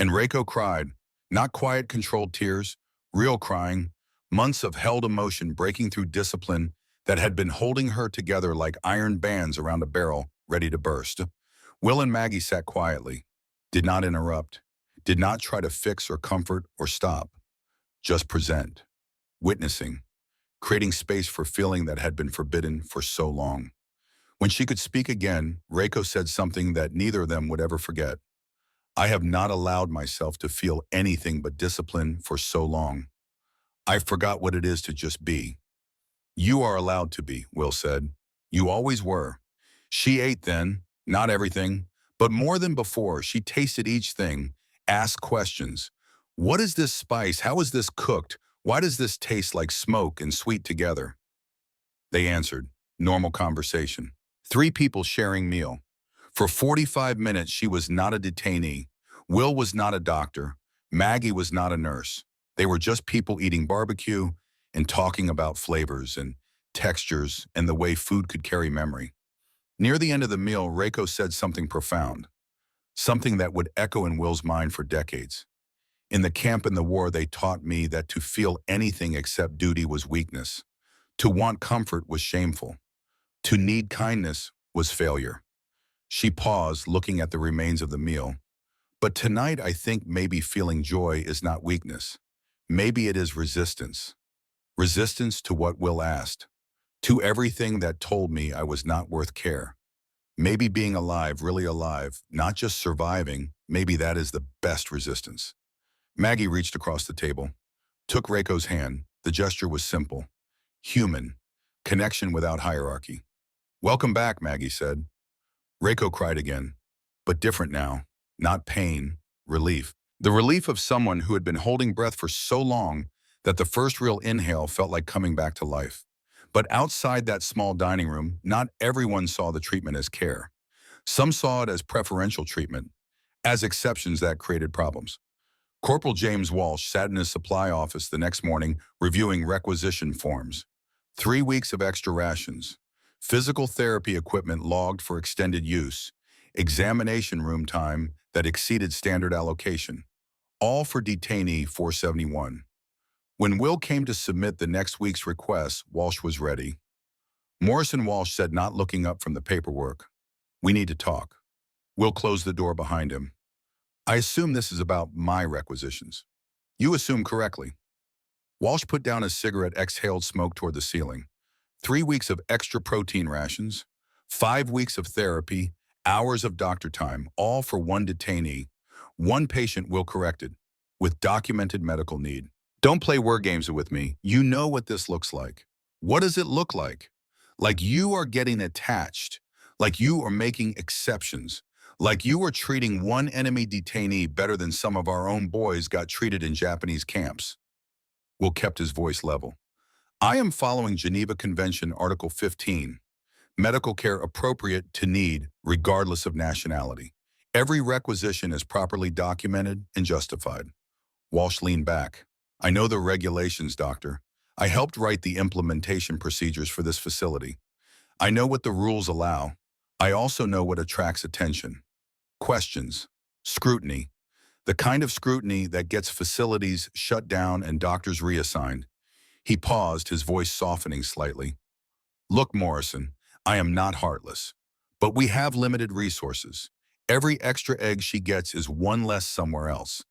And Reiko cried, not quiet, controlled tears, real crying, months of held emotion breaking through discipline that had been holding her together like iron bands around a barrel ready to burst. Will and Maggie sat quietly, did not interrupt, did not try to fix or comfort or stop, just present, witnessing, creating space for feeling that had been forbidden for so long. When she could speak again, Reiko said something that neither of them would ever forget. I have not allowed myself to feel anything but discipline for so long. I forgot what it is to just be. You are allowed to be, Will said. You always were. She ate then, not everything, but more than before. She tasted each thing, asked questions. What is this spice? How is this cooked? Why does this taste like smoke and sweet together? They answered, normal conversation. Three people sharing meal. For 45 minutes, she was not a detainee. Will was not a doctor. Maggie was not a nurse. They were just people eating barbecue and talking about flavors and textures and the way food could carry memory. Near the end of the meal, Reiko said something profound, something that would echo in Will's mind for decades. In the camp and the war, they taught me that to feel anything except duty was weakness. To want comfort was shameful. To need kindness was failure. She paused, looking at the remains of the meal. But tonight, I think maybe feeling joy is not weakness. Maybe it is resistance. Resistance to what Will asked. To everything that told me I was not worth care. Maybe being alive, really alive, not just surviving, maybe that is the best resistance. Maggie reached across the table, took Reiko's hand. The gesture was simple, human, connection without hierarchy. Welcome back, Maggie said. Reiko cried again, but different now, not pain, relief. The relief of someone who had been holding breath for so long that the first real inhale felt like coming back to life. But outside that small dining room, not everyone saw the treatment as care. Some saw it as preferential treatment, as exceptions that created problems. Corporal James Walsh sat in his supply office the next morning reviewing requisition forms. 3 weeks of extra rations, physical therapy equipment logged for extended use, examination room time that exceeded standard allocation, all for detainee 471. When Will came to submit the next week's request, Walsh was ready. Morrison Walsh said, not looking up from the paperwork, "We need to talk." Will closed the door behind him. "I assume this is about my requisitions." "You assume correctly." Walsh put down his cigarette, exhaled smoke toward the ceiling. 3 weeks of extra protein rations, 5 weeks of therapy, hours of doctor time, all for one detainee. One patient, Will corrected, with documented medical need. Don't play word games with me. You know what this looks like. What does it look like? Like you are getting attached, like you are making exceptions, like you are treating one enemy detainee better than some of our own boys got treated in Japanese camps. Will kept his voice level. I am following Geneva Convention Article 15, medical care appropriate to need regardless of nationality. Every requisition is properly documented and justified. Walsh leaned back. I know the regulations, doctor. I helped write the implementation procedures for this facility. I know what the rules allow. I also know what attracts attention. Questions, scrutiny, the kind of scrutiny that gets facilities shut down and doctors reassigned. He paused, his voice softening slightly. Look, Morrison, I am not heartless, but we have limited resources. Every extra egg she gets is one less somewhere else,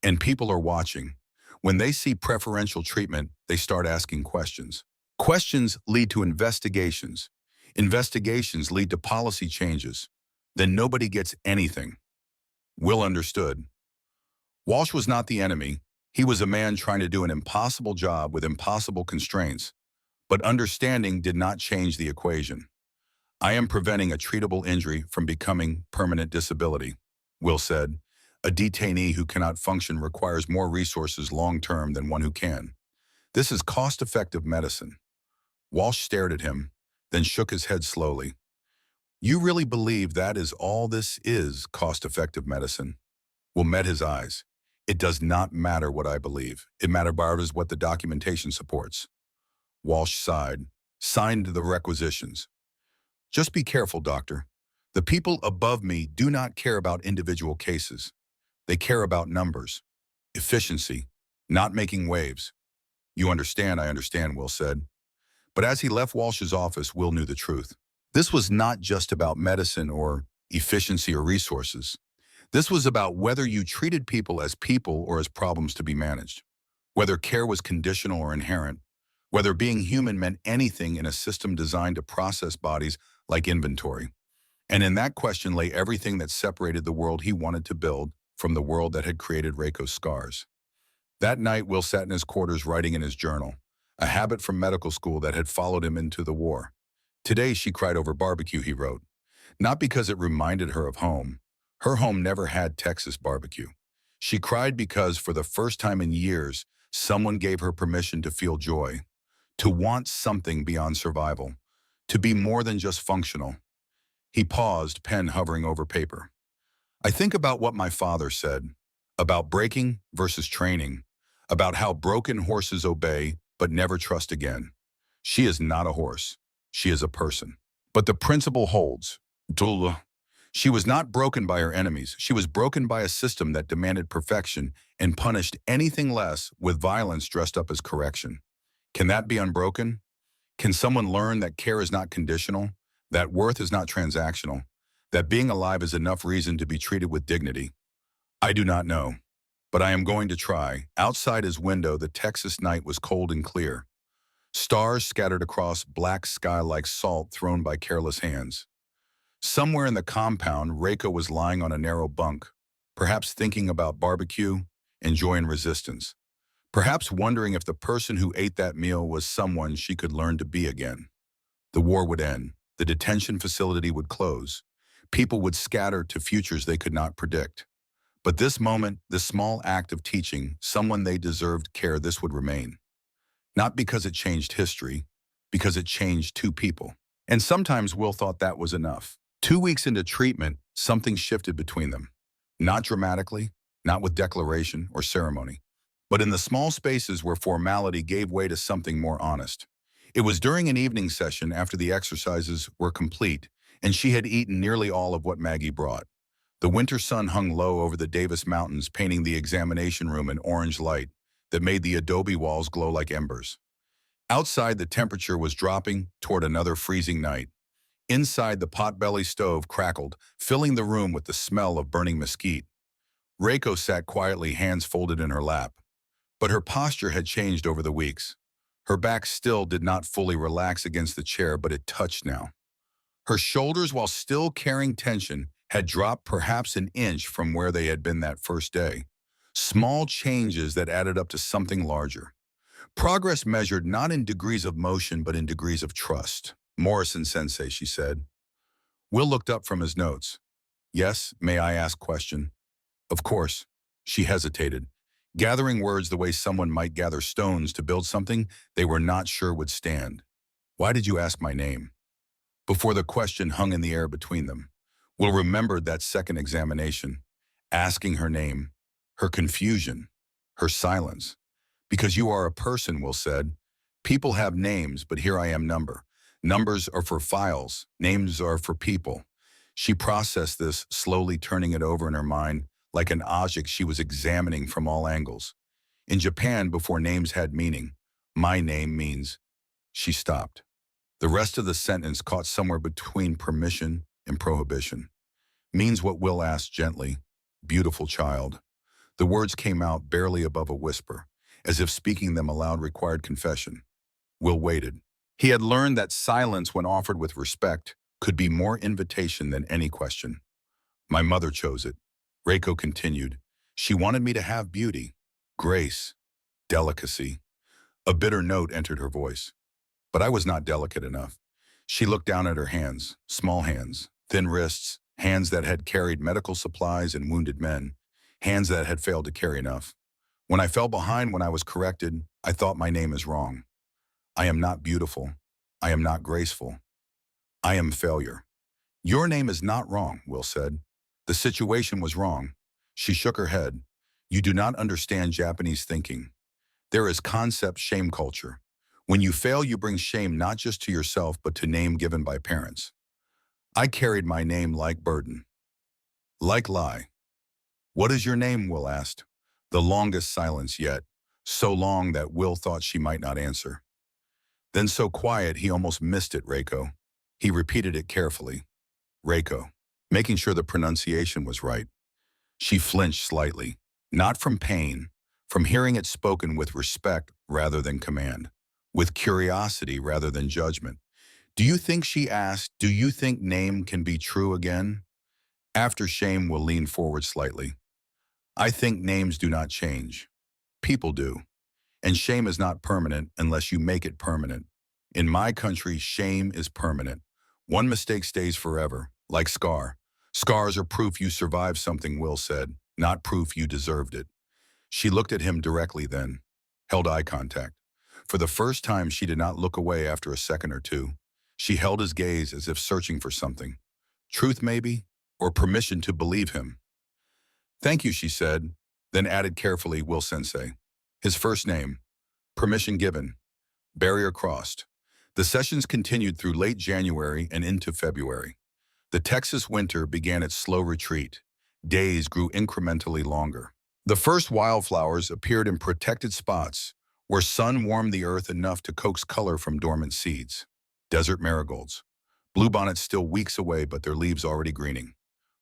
and people are watching. When they see preferential treatment, they start asking questions. Questions lead to investigations. Investigations lead to policy changes. Then nobody gets anything. Will understood. Walsh was not the enemy. He was a man trying to do an impossible job with impossible constraints. But understanding did not change the equation. I am preventing a treatable injury from becoming permanent disability, Will said. A detainee who cannot function requires more resources long-term than one who can. This is cost-effective medicine. Walsh stared at him, then shook his head slowly. You really believe that is all this is, cost-effective medicine? Will met his eyes. It does not matter what I believe. It matters what the documentation supports. Walsh sighed, signed the requisitions. Just be careful, doctor. The people above me do not care about individual cases. They care about numbers, efficiency, not making waves. You understand, I understand, Will said. But as he left Walsh's office, Will knew the truth. This was not just about medicine or efficiency or resources. This was about whether you treated people or as problems to be managed, whether care was conditional or inherent, whether being human meant anything in a system designed to process bodies like inventory. And in that question lay everything that separated the world he wanted to build from the world that had created Reiko's scars. That night, Will sat in his quarters writing in his journal, a habit from medical school that had followed him into the war. Today, she cried over barbecue, he wrote. Not because it reminded her of home. Her home never had Texas barbecue. She cried because, for the first time in years, someone gave her permission to feel joy, to want something beyond survival, to be more than just functional. He paused, pen hovering over paper. I think about what my father said, about breaking versus training, about how broken horses obey but never trust again. She is not a horse. She is a person. But the principle holds. Dula. She was not broken by her enemies. She was broken by a system that demanded perfection and punished anything less with violence dressed up as correction. Can that be unbroken? Can someone learn that care is not conditional, that worth is not transactional, that being alive is enough reason to be treated with dignity? I do not know, but I am going to try. Outside his window, the Texas night was cold and clear. Stars scattered across black sky like salt thrown by careless hands. Somewhere in the compound, Reiko was lying on a narrow bunk, perhaps thinking about barbecue and joy and resistance, perhaps wondering if the person who ate that meal was someone she could learn to be again. The war would end. The detention facility would close. People would scatter to futures they could not predict. But this moment, this small act of teaching someone they deserved care, this would remain. Not because it changed history, because it changed two people. And sometimes Will thought that was enough. 2 weeks into treatment, something shifted between them. Not dramatically, not with declaration or ceremony, but in the small spaces where formality gave way to something more honest. It was during an evening session after the exercises were complete, and she had eaten nearly all of what Maggie brought. The winter sun hung low over the Davis Mountains, painting the examination room in orange light that made the adobe walls glow like embers. Outside, the temperature was dropping toward another freezing night. Inside, the potbelly stove crackled, filling the room with the smell of burning mesquite. Reiko sat quietly, hands folded in her lap. But her posture had changed over the weeks. Her back still did not fully relax against the chair, but it touched now. Her shoulders, while still carrying tension, had dropped perhaps an inch from where they had been that first day. Small changes that added up to something larger. Progress measured not in degrees of motion, but in degrees of trust. Morrison-sensei, she said. Will looked up from his notes. Yes, may I ask question? Of course. She hesitated, gathering words the way someone might gather stones to build something they were not sure would stand. Why did you ask my name? Before the question hung in the air between them, Will remembered that second examination, asking her name, her confusion, her silence. Because you are a person, Will said. People have names, but here I am number. Numbers are for files, names are for people. She processed this, slowly turning it over in her mind like an object she was examining from all angles. In Japan, before names had meaning, my name means. She stopped. The rest of the sentence caught somewhere between permission and prohibition. Means what Will asked gently, beautiful child. The words came out barely above a whisper, as if speaking them aloud required confession. Will waited. He had learned that silence, when offered with respect, could be more invitation than any question. My mother chose it. Reiko continued. She wanted me to have beauty, grace, delicacy. A bitter note entered her voice. But I was not delicate enough. She looked down at her hands, small hands, thin wrists, hands that had carried medical supplies and wounded men, hands that had failed to carry enough. When I fell behind, when I was corrected, I thought my name is wrong. I am not beautiful. I am not graceful. I am failure. Your name is not wrong, Will said. The situation was wrong. She shook her head. You do not understand Japanese thinking. There is concept shame culture. When you fail, you bring shame not just to yourself, but to name given by parents. I carried my name like burden, like lie. What is your name, Will asked. The longest silence yet, so long that Will thought she might not answer. Then so quiet he almost missed it, Reiko. He repeated it carefully. Reiko, making sure the pronunciation was right. She flinched slightly, not from pain, from hearing it spoken with respect rather than command, with curiosity rather than judgment. Do you think, she asked, do you think name can be true again? After shame will lean forward slightly. I think names do not change. People do. And shame is not permanent unless you make it permanent. In my country, shame is permanent. One mistake stays forever, like scar. Scars are proof you survived something, Will said, not proof you deserved it. She looked at him directly then, held eye contact. For the first time, she did not look away after a second or two. She held his gaze as if searching for something. Truth, maybe? Or permission to believe him? Thank you, she said, then added carefully, Will Sensei. His first name. Permission given. Barrier crossed. The sessions continued through late January and into February. The Texas winter began its slow retreat. Days grew incrementally longer. The first wildflowers appeared in protected spots where sun warmed the earth enough to coax color from dormant seeds. Desert marigolds. Bluebonnets still weeks away, but their leaves already greening.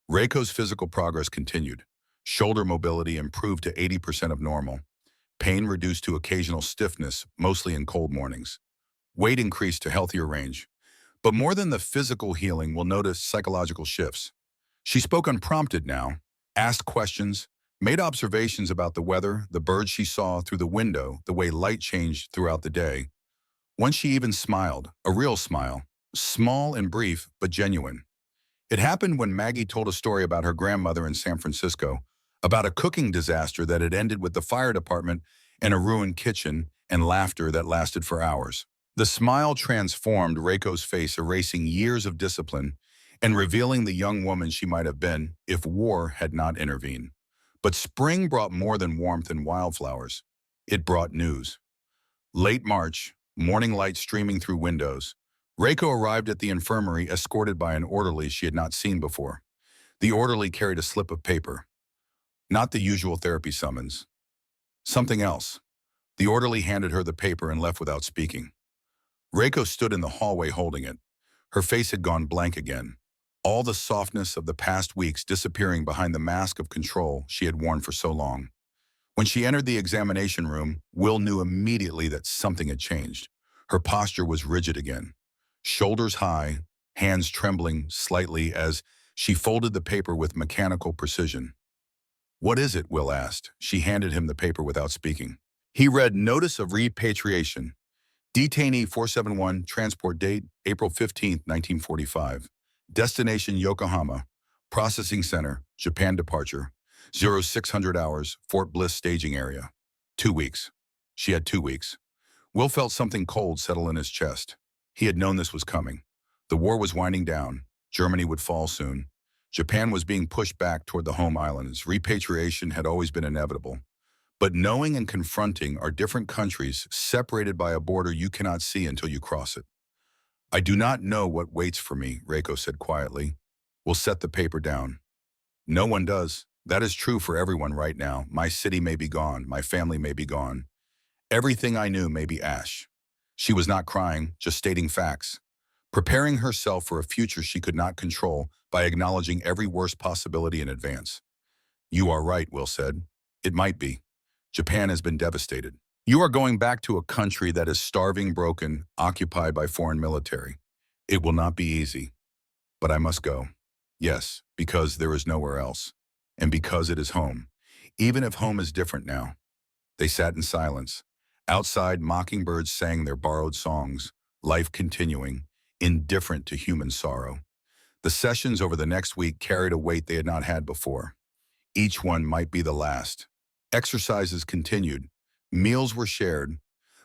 Reiko's physical progress continued. Shoulder mobility improved to 80% of normal. Pain reduced to occasional stiffness, mostly in cold mornings. Weight increased to healthier range. But more than the physical healing, we'll notice psychological shifts. She spoke unprompted now, asked questions, made observations about the weather, the birds she saw through the window, the way light changed throughout the day. Once she even smiled, a real smile, small and brief, but genuine. It happened when Maggie told a story about her grandmother in San Francisco, about a cooking disaster that had ended with the fire department and a ruined kitchen and laughter that lasted for hours. The smile transformed Reiko's face, erasing years of discipline and revealing the young woman she might have been if war had not intervened. But spring brought more than warmth and wildflowers. It brought news. Late March, morning light streaming through windows, Reiko arrived at the infirmary escorted by an orderly she had not seen before. The orderly carried a slip of paper. Not the usual therapy summons. Something else. The orderly handed her the paper and left without speaking. Reiko stood in the hallway holding it. Her face had gone blank again, all the softness of the past weeks disappearing behind the mask of control she had worn for so long. When she entered the examination room, Will knew immediately that something had changed. Her posture was rigid again, shoulders high, hands trembling slightly as she folded the paper with mechanical precision. What is it? Will asked. She handed him the paper without speaking. He read Notice of Repatriation. Detainee 471, transport date, April 15, 1945. Destination Yokohama. Processing center, Japan departure. 0600 hours, Fort Bliss staging area. 2 weeks. She had 2 weeks. Will felt something cold settle in his chest. He had known this was coming. The war was winding down. Germany would fall soon. Japan was being pushed back toward the home islands. Repatriation had always been inevitable. But knowing and confronting are different countries separated by a border you cannot see until you cross it. I do not know what waits for me, Reiko said quietly. We'll set the paper down. No one does. That is true for everyone right now. My city may be gone. My family may be gone. Everything I knew may be ash. She was not crying, just stating facts. Preparing herself for a future she could not control by acknowledging every worst possibility in advance. You are right, Will said. It might be. Japan has been devastated. You are going back to a country that is starving, broken, occupied by foreign military. It will not be easy. But I must go. Yes, because there is nowhere else. And because it is home. Even if home is different now. They sat in silence. Outside, mockingbirds sang their borrowed songs, life continuing, indifferent to human sorrow. The sessions over the next week carried a weight they had not had before. Each one might be the last. Exercises continued. Meals were shared.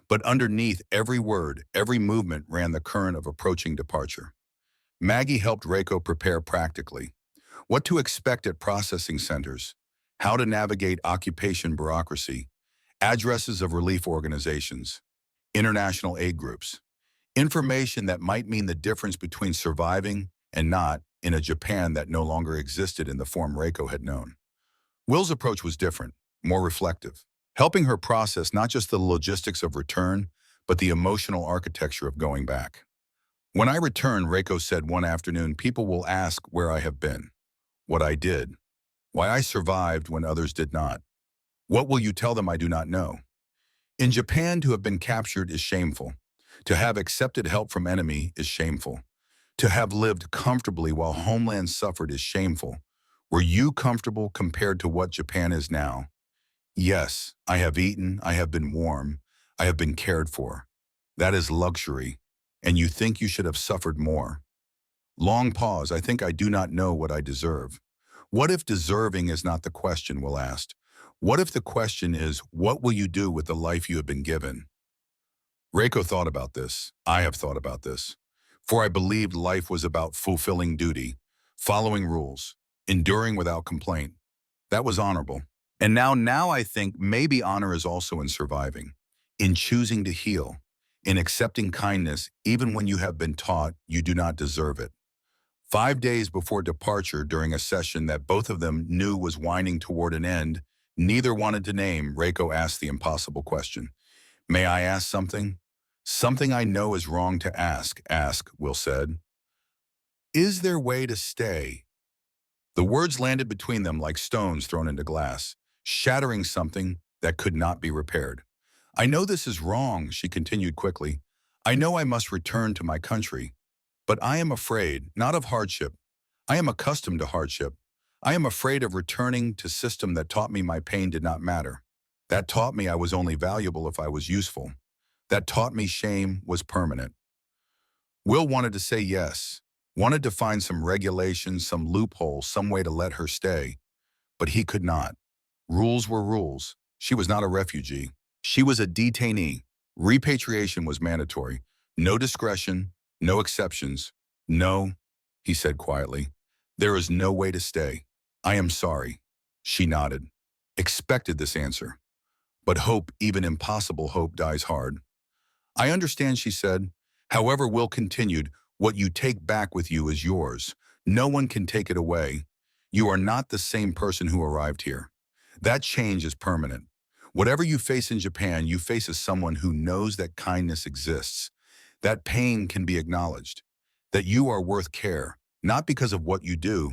But underneath every word, every movement ran the current of approaching departure. Maggie helped Reiko prepare practically. What to expect at processing centers, how to navigate occupation bureaucracy, addresses of relief organizations, international aid groups, information that might mean the difference between surviving and not in a Japan that no longer existed in the form Reiko had known. Will's approach was different, more reflective, helping her process not just the logistics of return, but the emotional architecture of going back. When I return, Reiko said one afternoon, people will ask where I have been, what I did, why I survived when others did not. What will you tell them I do not know? In Japan, to have been captured is shameful. To have accepted help from enemy is shameful. To have lived comfortably while homeland suffered is shameful. Were you comfortable compared to what Japan is now? Yes, I have eaten, I have been warm, I have been cared for. That is luxury, and you think you should have suffered more. Long pause, I think I do not know what I deserve. What if deserving is not the question, Will asked? What if the question is, what will you do with the life you have been given? Reiko thought about this. I have thought about this. For I believed life was about fulfilling duty, following rules, enduring without complaint. That was honorable. And now I think maybe honor is also in surviving, in choosing to heal, in accepting kindness even when you have been taught you do not deserve it. 5 days before departure, during a session that both of them knew was winding toward an end, neither wanted to name, Reiko asked the impossible question. May I ask something? Something I know is wrong to ask, Will said. Is there way to stay? The words landed between them like stones thrown into glass, shattering something that could not be repaired. I know this is wrong, she continued quickly. I know I must return to my country. But I am afraid, not of hardship. I am accustomed to hardship. I am afraid of returning to a system that taught me my pain did not matter. That taught me I was only valuable if I was useful. That taught me shame was permanent. Will wanted to say yes, wanted to find some regulation, some loophole, some way to let her stay. But he could not. Rules were rules. She was not a refugee. She was a detainee. Repatriation was mandatory. No discretion, no exceptions. No, he said quietly. There is no way to stay. I am sorry. She nodded. Expected this answer. But hope, even impossible hope, dies hard. I understand, she said. However, Will continued, what you take back with you is yours. No one can take it away. You are not the same person who arrived here. That change is permanent. Whatever you face in Japan, you face as someone who knows that kindness exists, that pain can be acknowledged, that you are worth care, not because of what you do,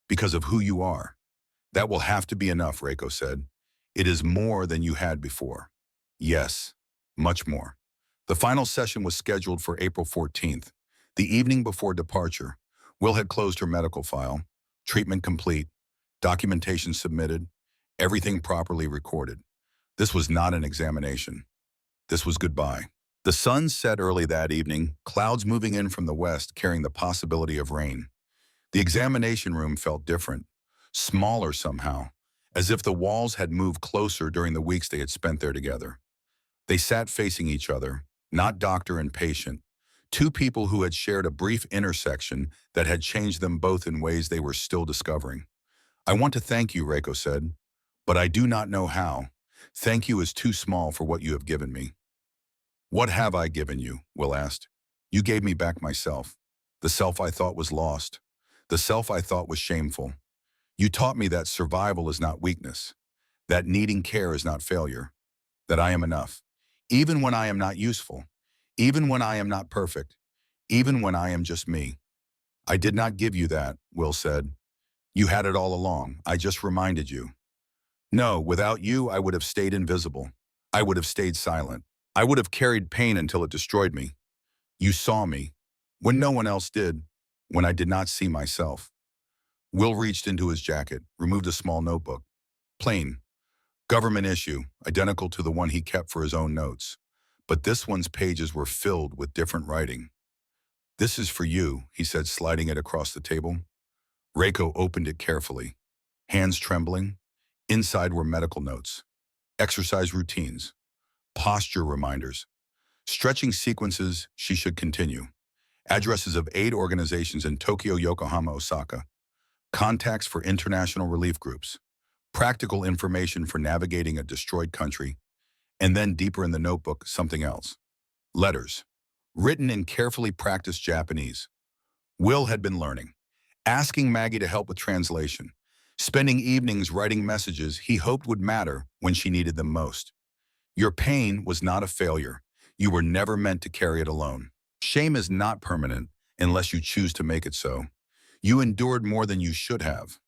because of who you are. That will have to be enough, Reiko said. It is more than you had before. Yes, much more. The final session was scheduled for April 14th, the evening before departure. Will had closed her medical file, treatment complete, documentation submitted, everything properly recorded. This was not an examination. This was goodbye. The sun set early that evening, clouds moving in from the west carrying the possibility of rain. The examination room felt different, smaller somehow, as if the walls had moved closer during the weeks they had spent there together. They sat facing each other, not doctor and patient, two people who had shared a brief intersection that had changed them both in ways they were still discovering. I want to thank you, Reiko said, but I do not know how. Thank you is too small for what you have given me. What have I given you? Will asked. You gave me back myself, the self I thought was lost, the self I thought was shameful. You taught me that survival is not weakness, that needing care is not failure, that I am enough, even when I am not useful, even when I am not perfect, even when I am just me. I did not give you that, Will said. You had it all along. I just reminded you. No, without you, I would have stayed invisible. I would have stayed silent. I would have carried pain until it destroyed me. You saw me, when no one else did, when I did not see myself. Will reached into his jacket, removed a small notebook. Plain, government issue, identical to the one he kept for his own notes. But this one's pages were filled with different writing. This is for you, he said, sliding it across the table. Reiko opened it carefully, hands trembling. Inside were medical notes, exercise routines, posture reminders, stretching sequences she should continue, addresses of aid organizations in Tokyo, Yokohama, Osaka, contacts for international relief groups, practical information for navigating a destroyed country, and then deeper in the notebook, something else. Letters, written in carefully practiced Japanese. Will had been learning, asking Maggie to help with translation, spending evenings writing messages he hoped would matter when she needed them most. Your pain was not a failure. You were never meant to carry it alone. Shame is not permanent unless you choose to make it so. You endured more than you should have.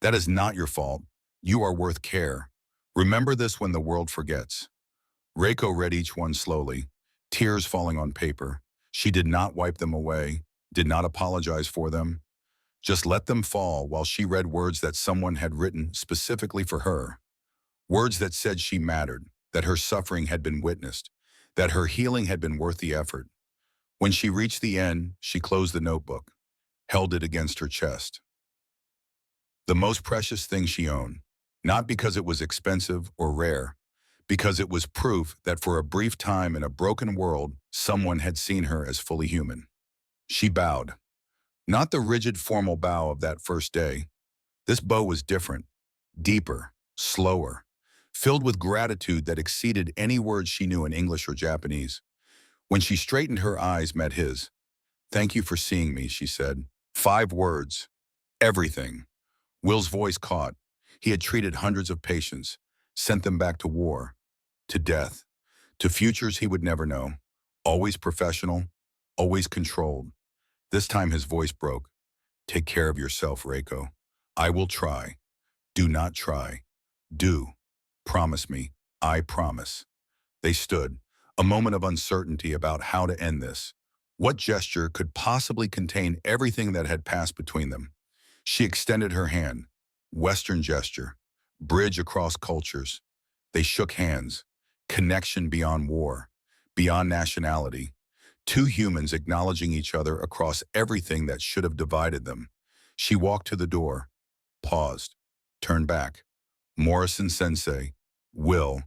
That is not your fault. You are worth care. Remember this when the world forgets. Reiko read each one slowly, tears falling on paper. She did not wipe them away, did not apologize for them. Just let them fall while she read words that someone had written specifically for her. Words that said she mattered, that her suffering had been witnessed, that her healing had been worth the effort. When she reached the end, she closed the notebook, held it against her chest. The most precious thing she owned, not because it was expensive or rare, because it was proof that for a brief time in a broken world, someone had seen her as fully human. She bowed. Not the rigid formal bow of that first day. This bow was different, deeper, slower, filled with gratitude that exceeded any words she knew in English or Japanese. When she straightened, her eyes met his. "Thank you for seeing me," she said. 5 words. Everything. Will's voice caught. He had treated hundreds of patients, sent them back to war, to death, to futures he would never know. Always professional, always controlled. This time his voice broke. "Take care of yourself, Reiko. I will try. Do not try. Do. Promise me. I promise." They stood, a moment of uncertainty about how to end this. What gesture could possibly contain everything that had passed between them? She extended her hand. Western gesture. Bridge across cultures. They shook hands. Connection beyond war, beyond nationality. 2 humans acknowledging each other across everything that should have divided them. She walked to the door, paused, turned back. "Morrison Sensei, Will,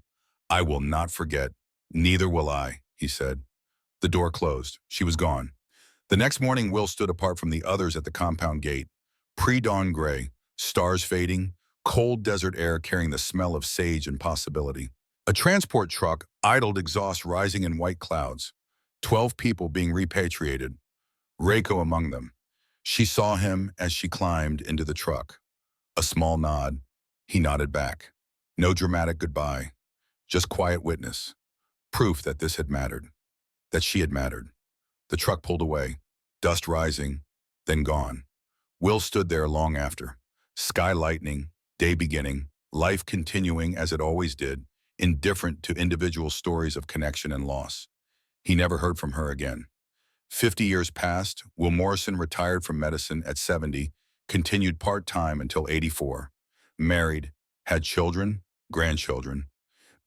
I will not forget. Neither will I," he said. The door closed. She was gone. The next morning, Will stood apart from the others at the compound gate. Pre-dawn gray, stars fading, cold desert air carrying the smell of sage and possibility. A transport truck idled, exhaust rising in white clouds. 12 people being repatriated, Reiko among them. She saw him as she climbed into the truck. A small nod. He nodded back. No dramatic goodbye, just quiet witness. Proof that this had mattered, that she had mattered. The truck pulled away, dust rising, then gone. Will stood there long after. Sky lightening, day beginning, life continuing as it always did, indifferent to individual stories of connection and loss. He never heard from her again. 50 years passed. Will Morrison retired from medicine at 70, continued part-time until 84. Married, had children, grandchildren.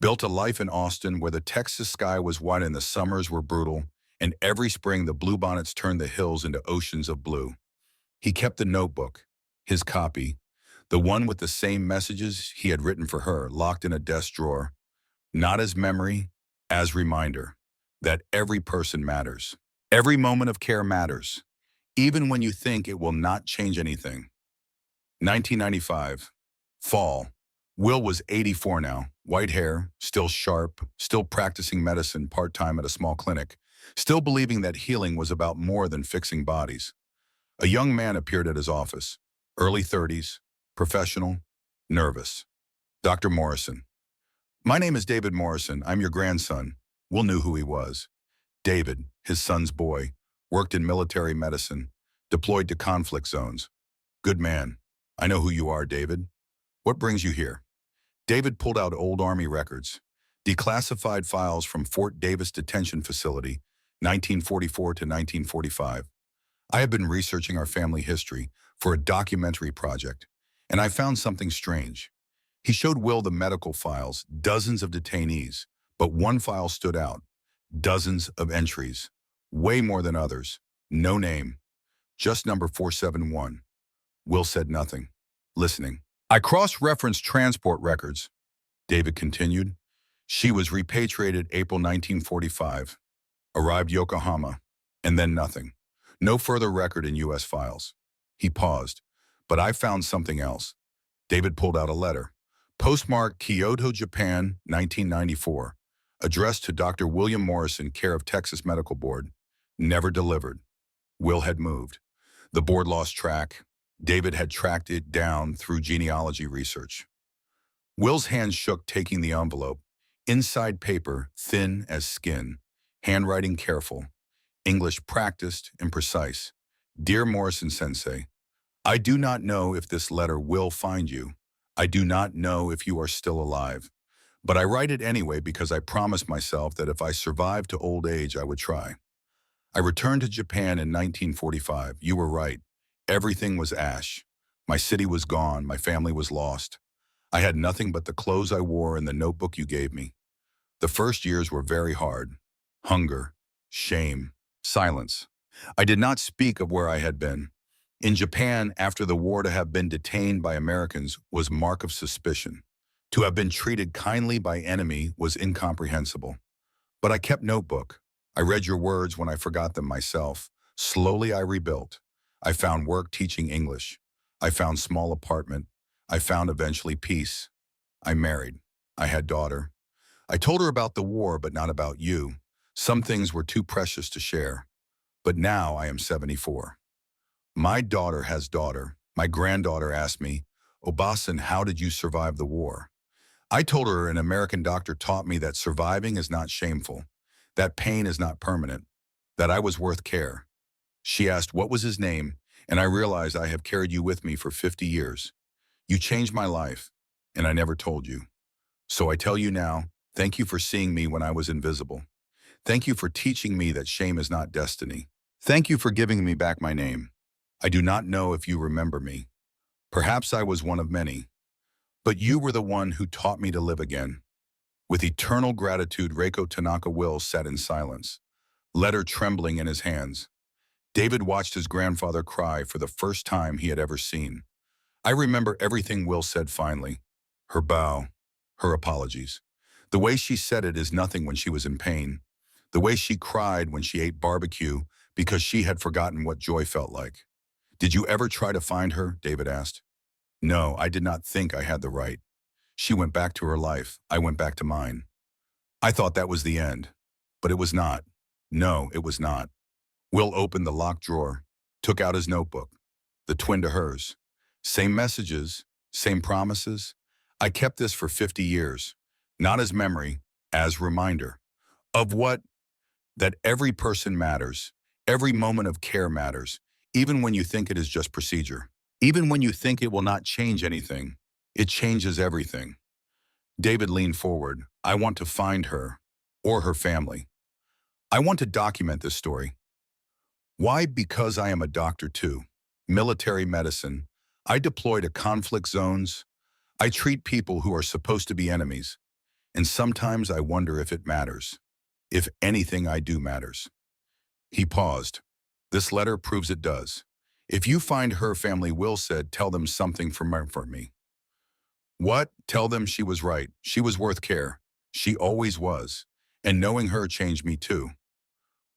Built a life in Austin where the Texas sky was white and the summers were brutal, and every spring the bluebonnets turned the hills into oceans of blue. He kept the notebook, his copy, the one with the same messages he had written for her, locked in a desk drawer, not as memory, as reminder that every person matters. Every moment of care matters, even when you think it will not change anything. 1995. Fall. Will was 84 now, white hair, still sharp, still practicing medicine part-time at a small clinic, still believing that healing was about more than fixing bodies. A young man appeared at his office, early 30s, professional, nervous. "Dr. Morrison." "My name is David Morrison. I'm your grandson." Will knew who he was. David, his son's boy, worked in military medicine, deployed to conflict zones. "Good man. I know who you are, David. What brings you here?" David pulled out old Army records, declassified files from Fort Davis Detention Facility, 1944 to 1945. "I have been researching our family history for a documentary project, and I found something strange." He showed Will the medical files, dozens of detainees, but one file stood out. Dozens of entries, way more than others. No name, just number 471. Will said nothing, listening. "I cross-referenced transport records," David continued. "She was repatriated April 1945, arrived Yokohama, and then nothing. No further record in U.S. files." He paused. "But I found something else." David pulled out a letter. Postmarked Kyoto, Japan, 1994. Addressed to Dr. William Morrison, care of Texas Medical Board. Never delivered. Will had moved. The board lost track. David had tracked it down through genealogy research. Will's hand shook, taking the envelope. Inside paper, thin as skin. Handwriting careful. English practiced and precise. Dear Morrison Sensei, I do not know if this letter will find you. I do not know if you are still alive. But I write it anyway because I promised myself that if I survived to old age, I would try. I returned to Japan in 1945. You were right. Everything was ash. My city was gone. My family was lost. I had nothing but the clothes I wore and the notebook you gave me. The first years were very hard. Hunger, shame, silence. I did not speak of where I had been. In Japan, after the war, to have been detained by Americans was mark of suspicion. To have been treated kindly by enemy was incomprehensible. But I kept notebook. I read your words when I forgot them myself. Slowly I rebuilt. I found work teaching English. I found small apartment. I found eventually peace. I married. I had daughter. I told her about the war, but not about you. Some things were too precious to share. But now I am 74. My daughter has daughter. My granddaughter asked me, Obasan, how did you survive the war? I told her an American doctor taught me that surviving is not shameful, that pain is not permanent, that I was worth care. She asked, what was his name? And I realized I have carried you with me for 50 years. You changed my life, and I never told you. So I tell you now, thank you for seeing me when I was invisible. Thank you for teaching me that shame is not destiny. Thank you for giving me back my name. I do not know if you remember me. Perhaps I was one of many. But you were the one who taught me to live again. With eternal gratitude, Reiko Tanaka Will sat in silence, letter trembling in his hands. David watched his grandfather cry for the first time he had ever seen. I remember everything Will said finally. Her bow, her apologies. The way she said it is nothing when she was in pain. The way she cried when she ate barbecue because she had forgotten what joy felt like. Did you ever try to find her? David asked. No, I did not think I had the right. She went back to her life. I went back to mine. I thought that was the end. But it was not. No, it was not. Will opened the locked drawer, took out his notebook, the twin to hers. Same messages, same promises. I kept this for 50 years, not as memory, as reminder. Of what? That every person matters. Every moment of care matters, even when you think it is just procedure. Even when you think it will not change anything, it changes everything. David leaned forward. I want to find her, or her family. I want to document this story. Why? Because I am a doctor too. Military medicine. I deploy to conflict zones. I treat people who are supposed to be enemies. And sometimes I wonder if it matters. If anything I do matters. He paused. This letter proves it does. If you find her family, Will said, tell them something from me. What? Tell them she was right. She was worth care. She always was. And knowing her changed me too.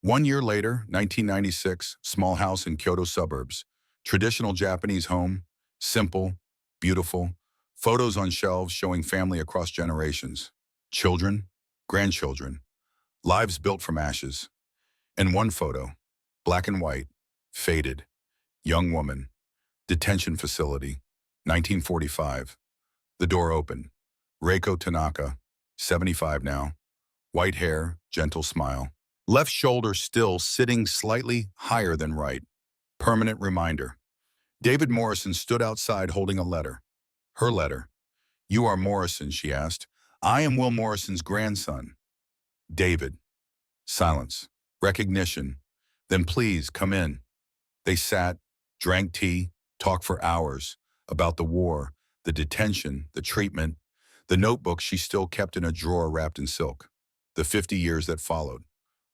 1 year later, 1996, small house in Kyoto suburbs. Traditional Japanese home. Simple, beautiful. Photos on shelves showing family across generations. Children, grandchildren. Lives built from ashes. And one photo, black and white, faded. Young woman. Detention facility. 1945. The door opened. Reiko Tanaka, 75 now. White hair, gentle smile. Left shoulder still sitting slightly higher than right. Permanent reminder. David Morrison stood outside holding a letter. Her letter. You are Morrison, she asked. I am Will Morrison's grandson. David. Silence. Recognition. Then please come in. They sat, drank tea, talked for hours about the war, the detention, the treatment, the notebook she still kept in a drawer wrapped in silk, the 50 years that followed.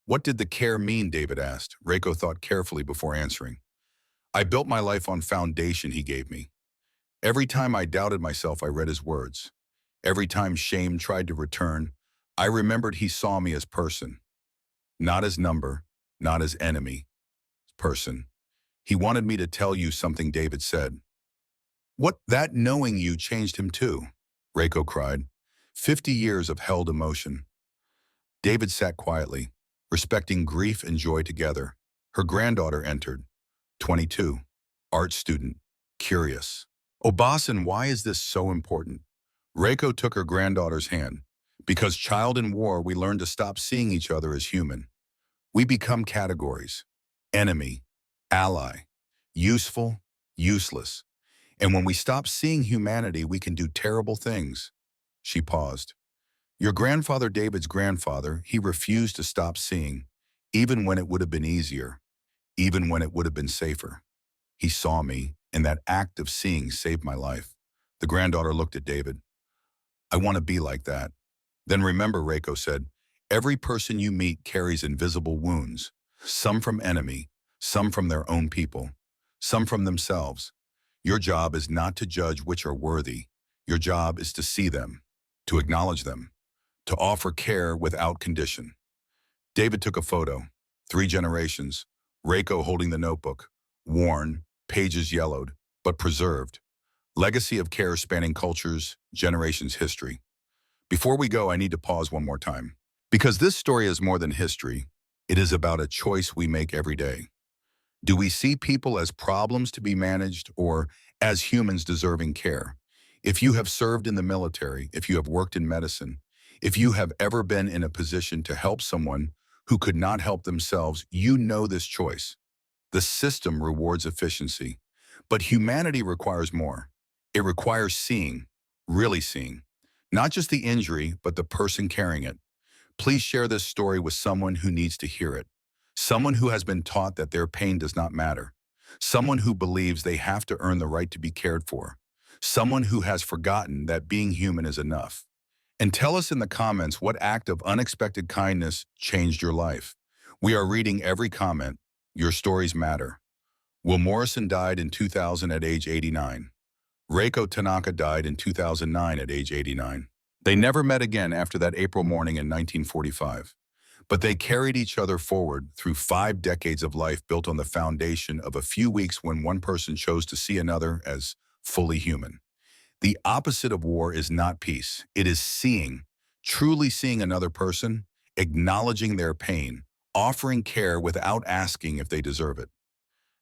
What did the care mean, David asked. Reiko thought carefully before answering. I built my life on foundation he gave me. Every time I doubted myself, I read his words. Every time shame tried to return, I remembered he saw me as person. Not as number, not as enemy. Person. He wanted me to tell you something, David said. What? That knowing you changed him too, Reiko cried. 50 years of held emotion. David sat quietly, respecting grief and joy together. Her granddaughter entered. 22. Art student. curious. Obasan, why is this so important? Reiko took her granddaughter's hand. Because child in war, we learn to stop seeing each other as human. We become categories. Enemy, ally, useful, useless. And when we stop seeing humanity, we can do terrible things. She paused. Your grandfather David's grandfather, he refused to stop seeing, even when it would have been easier, even when it would have been safer. He saw me, and that act of seeing saved my life. The granddaughter looked at David. I want to be like that. Then remember, Reiko said, every person you meet carries invisible wounds, some from enemy, some from their own people, some from themselves. Your job is not to judge which are worthy. Your job is to see them, to acknowledge them, to offer care without condition. David took a photo, 3 generations, Reiko holding the notebook, worn, pages yellowed, but preserved. Legacy of care spanning cultures, generations, history. Before we go, I need to pause one more time. Because this story is more than history. It is about a choice we make every day. Do we see people as problems to be managed or as humans deserving care? If you have served in the military, if you have worked in medicine, if you have ever been in a position to help someone who could not help themselves, you know this choice. The system rewards efficiency, but humanity requires more. It requires seeing, really seeing, not just the injury, but the person carrying it. Please share this story with someone who needs to hear it. Someone who has been taught that their pain does not matter. Someone who believes they have to earn the right to be cared for. Someone who has forgotten that being human is enough. And tell us in the comments what act of unexpected kindness changed your life. We are reading every comment. Your stories matter. Will Morrison died in 2000 at age 89. Reiko Tanaka died in 2009 at age 89. They never met again after that April morning in 1945. But they carried each other forward through 5 decades of life built on the foundation of a few weeks when one person chose to see another as fully human. The opposite of war is not peace. It is seeing, truly seeing another person, acknowledging their pain, offering care without asking if they deserve it.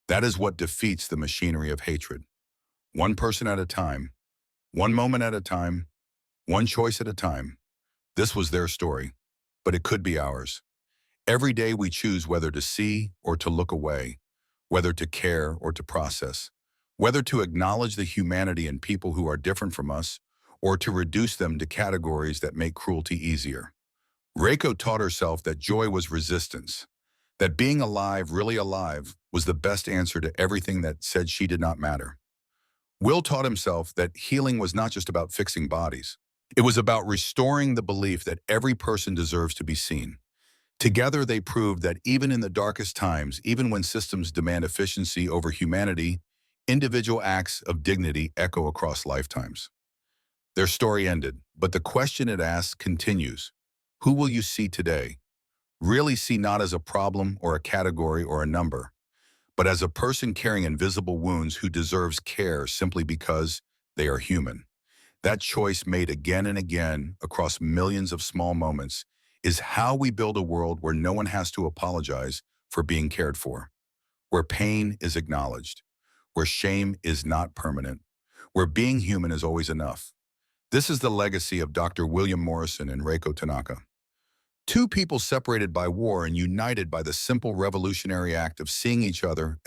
That is what defeats the machinery of hatred. One person at a time, one moment at a time, one choice at a time. This was their story, but it could be ours. Every day we choose whether to see or to look away, whether to care or to process, whether to acknowledge the humanity in people who are different from us, or to reduce them to categories that make cruelty easier. Reiko taught herself that joy was resistance, that being alive, really alive, was the best answer to everything that said she did not matter. Will taught himself that healing was not just about fixing bodies. It was about restoring the belief that every person deserves to be seen. Together, they proved that even in the darkest times, even when systems demand efficiency over humanity, individual acts of dignity echo across lifetimes. Their story ended, but the question it asks continues. Who will you see today? Really see not as a problem or a category or a number, but as a person carrying invisible wounds who deserves care simply because they are human. That choice made again and again across millions of small moments is how we build a world where no one has to apologize for being cared for, where pain is acknowledged, where shame is not permanent, where being human is always enough. This is the legacy of Dr. William Morrison and Reiko Tanaka. 2 people separated by war and united by the simple revolutionary act of seeing each other